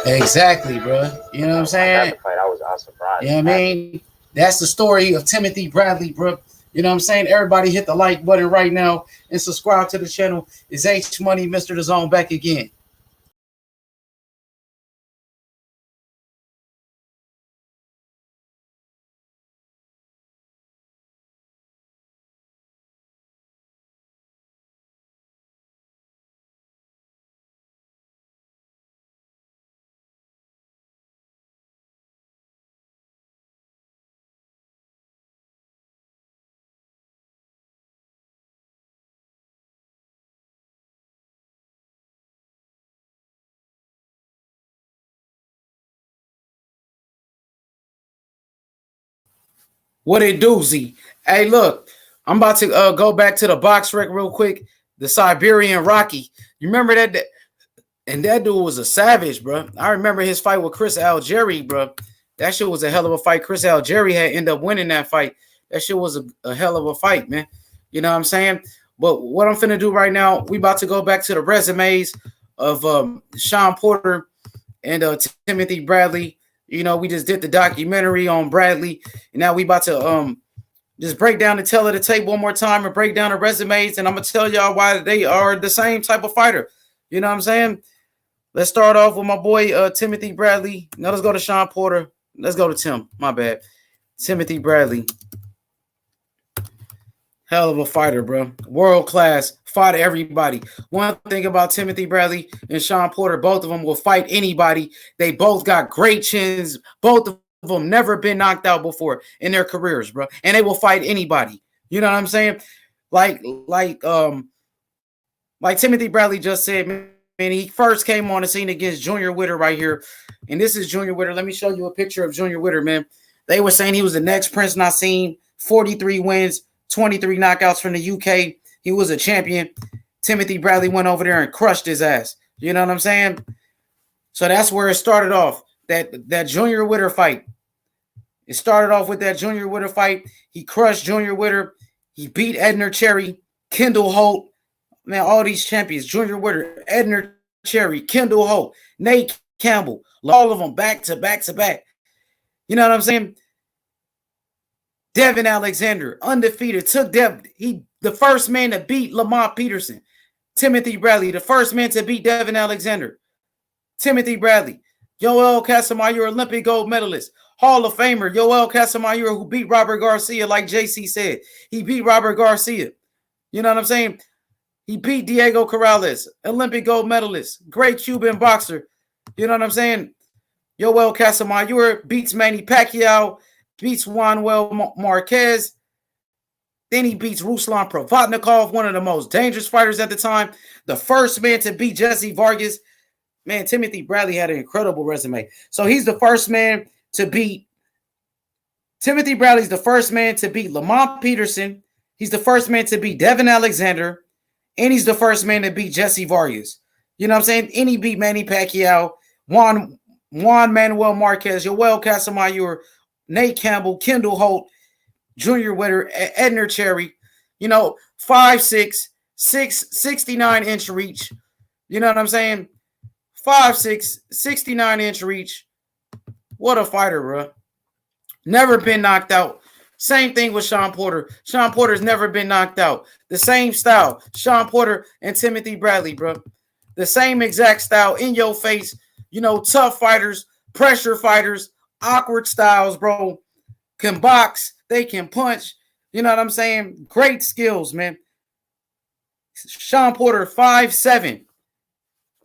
Exactly, bro. You know what I'm saying? Fight, I was surprised. You know what I mean? That's the story of Timothy Bradley, bro. You know what I'm saying? Everybody hit the like button right now and subscribe to the channel. It's H Money, Mr. The Zone, back again. What it do, Z? Hey, look, I'm about to go back to the box rec real quick. The Siberian Rocky. You remember that? And that dude was a savage, bro. I remember his fight with Chris Algieri, bro. That shit was a hell of a fight. Chris Algieri had ended up winning that fight. That shit was a hell of a fight, man. You know what I'm saying? But what I'm finna do right now, we about to go back to the resumes of Shawn Porter and Timothy Bradley. You know, we just did the documentary on Bradley, and now we about to just break down the tell of the tape one more time and break down the resumes, and I'm gonna tell y'all why they are the same type of fighter. You know what I'm saying? Let's start off with my boy Timothy Bradley. Now let's go to Shawn Porter. Let's go to Tim. My bad. Timothy Bradley. Hell of a fighter, bro. World class. Fought everybody. One thing about Timothy Bradley and Shawn Porter, both of them will fight anybody. They both got great chins. Both of them never been knocked out before in their careers, bro. And they will fight anybody. You know what I'm saying? Like Timothy Bradley just said, man, he first came on the scene against Junior Witter right here. And this is Junior Witter. Let me show you a picture of Junior Witter, man. They were saying he was the next Prince Nassim. 43 wins, 23 knockouts from the UK. He was a champion. Timothy Bradley went over there and crushed his ass. You know what I'm saying? So that's where it started off, that Junior Witter fight. It started off with that Junior Witter fight. He crushed Junior Witter. He beat Edner Cherry, Kendall Holt. Man, all these champions, Junior Witter, Edner Cherry, Kendall Holt, Nate Campbell, all of them back to back to back. You know what I'm saying? Devin Alexander, undefeated, took the first man to beat Lamont Peterson. Timothy Bradley, the first man to beat Devin Alexander. Timothy Bradley, Yoel Casamayor, Olympic gold medalist, Hall of Famer, Yoel Casamayor, who beat Robert Garcia, like JC said. He beat Robert Garcia. You know what I'm saying? He beat Diego Corrales, Olympic gold medalist, great Cuban boxer. You know what I'm saying? Yoel Casamayor beats Manny Pacquiao, beats Juanuel Marquez. Then he beats Ruslan Provodnikov, one of the most dangerous fighters at the time. The first man to beat Jesse Vargas. Man, Timothy Bradley had an incredible resume. So he's the first man to beat. Timothy Bradley's the first man to beat Lamont Peterson. He's the first man to beat Devin Alexander. And he's the first man to beat Jesse Vargas. You know what I'm saying? And he beat Manny Pacquiao, Juan Manuel Marquez, Yoel Casamayor, Nate Campbell, Kendall Holt, Junior Witter, Edner Cherry. You know, 5'6", 69-inch reach. You know what I'm saying? 5'6", 69-inch reach. What a fighter, bro. Never been knocked out. Same thing with Shawn Porter. Shawn Porter's never been knocked out. The same style. Shawn Porter and Timothy Bradley, bro. The same exact style, in your face. You know, tough fighters, pressure fighters, awkward styles, bro. Can box. They can punch. You know what I'm saying? Great skills, man. Shawn Porter, 5'7".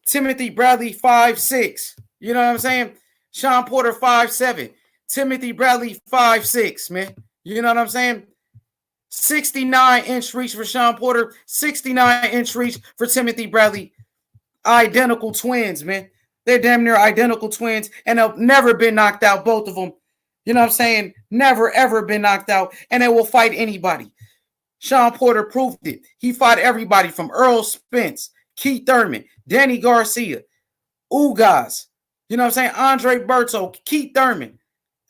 Timothy Bradley, 5'6". You know what I'm saying? Shawn Porter, 5'7". Timothy Bradley, 5'6", man. You know what I'm saying? 69-inch reach for Shawn Porter, 69-inch reach for Timothy Bradley. Identical twins, man. They're damn near identical twins, and they've never been knocked out, both of them. You know what I'm saying? Never, ever been knocked out, and they will fight anybody. Shawn Porter proved it. He fought everybody from Earl Spence, Keith Thurman, Danny Garcia, Ugas. You know what I'm saying? Andre Berto, Keith Thurman,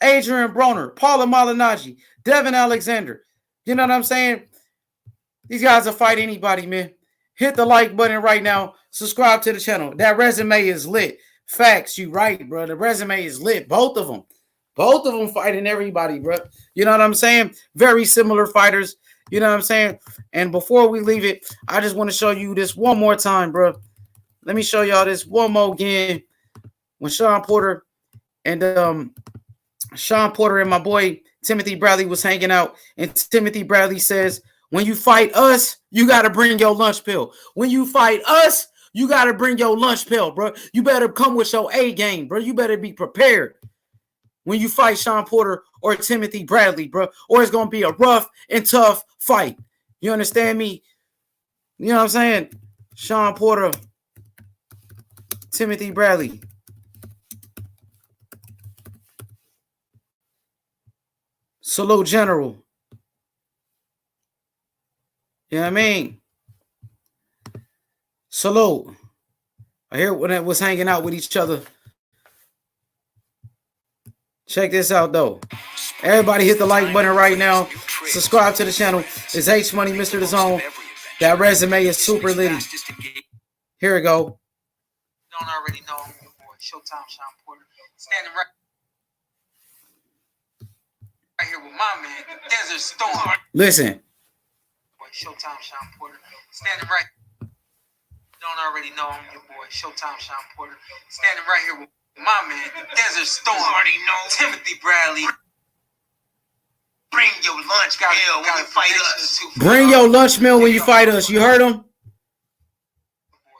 Adrian Broner, Paula Malignaggi, Devin Alexander. You know what I'm saying? These guys will fight anybody, man. Hit the like button right now. Subscribe to the channel. That resume is lit. Facts, you right, bro. The resume is lit. Both of them. Both of them fighting everybody, bro. You know what I'm saying? Very similar fighters. You know what I'm saying? And before we leave it, I just want to show you this one more time, bro. Let me show y'all this one more again. When Shawn Porter and my boy Timothy Bradley was hanging out, and Timothy Bradley says, when you fight us, you got to bring your lunch pill. When you fight us, you got to bring your lunch pill, bro. You better come with your A game, bro. You better be prepared when you fight Shawn Porter or Timothy Bradley, bro. Or it's going to be a rough and tough fight. You understand me? You know what I'm saying? Shawn Porter, Timothy Bradley. Salute, General. You know what I mean? Salute. I hear when it was hanging out with each other. Check this out, though. Everybody hit the like button right now. Subscribe to the channel. It's H Money, Mr. The Zone. That resume is super litty. Here we go. Don't already know I'm your boy, Showtime Shawn Porter. Standing right here with my man, Desert Storm. Listen. Showtime Shawn Porter. Standing right. Don't already know I'm your boy, Showtime Shawn Porter. Standing right here with my man, Desert Storm. Already know Timothy Bradley. Bring your lunch meal when you fight us. Bring your lunch meal when you fight us. You heard him?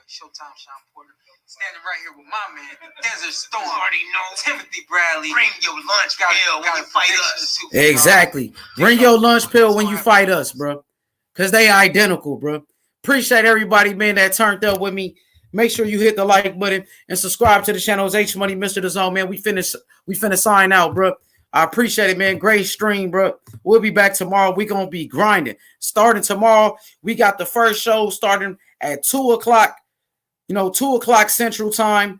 Showtime Shawn Porter. Standing right here with my man, Desert Storm. Already know Timothy Bradley. Bring your lunch meal when you fight us. Exactly. Bring your lunch pill when you fight us, bro. Because they identical, bro. Appreciate everybody, man, that turned up with me. Make sure you hit the like button and subscribe to the channel. It's H Money, Mr. The Zone, man. We finna sign out, bro. I appreciate it, man. Great stream, bro. We'll be back tomorrow. We're going to be grinding. Starting tomorrow, we got the first show starting at 2 o'clock, 2 o'clock Central Time.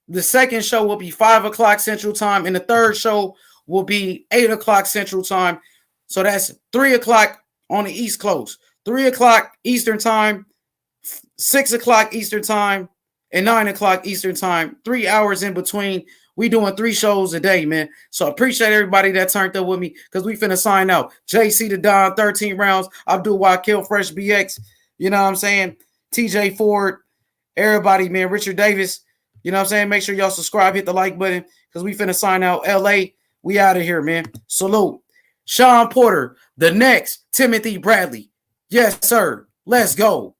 The second show will be 5 o'clock Central Time. And the third show will be 8 o'clock Central Time. So that's 3 o'clock on the East Coast. 3 o'clock Eastern Time, 6 o'clock Eastern Time, and 9 o'clock Eastern Time. 3 hours in between. We doing 3 shows a day, man. So I appreciate everybody that turned up with me because we finna sign out. JC the Don, 13 rounds. Abdul Wakil, Fresh BX. You know what I'm saying? TJ Ford, everybody, man. Richard Davis. You know what I'm saying? Make sure y'all subscribe, hit the like button because we finna sign out. LA, we out of here, man. Salute. Shawn Porter, the next Timothy Bradley. Yes, sir. Let's go.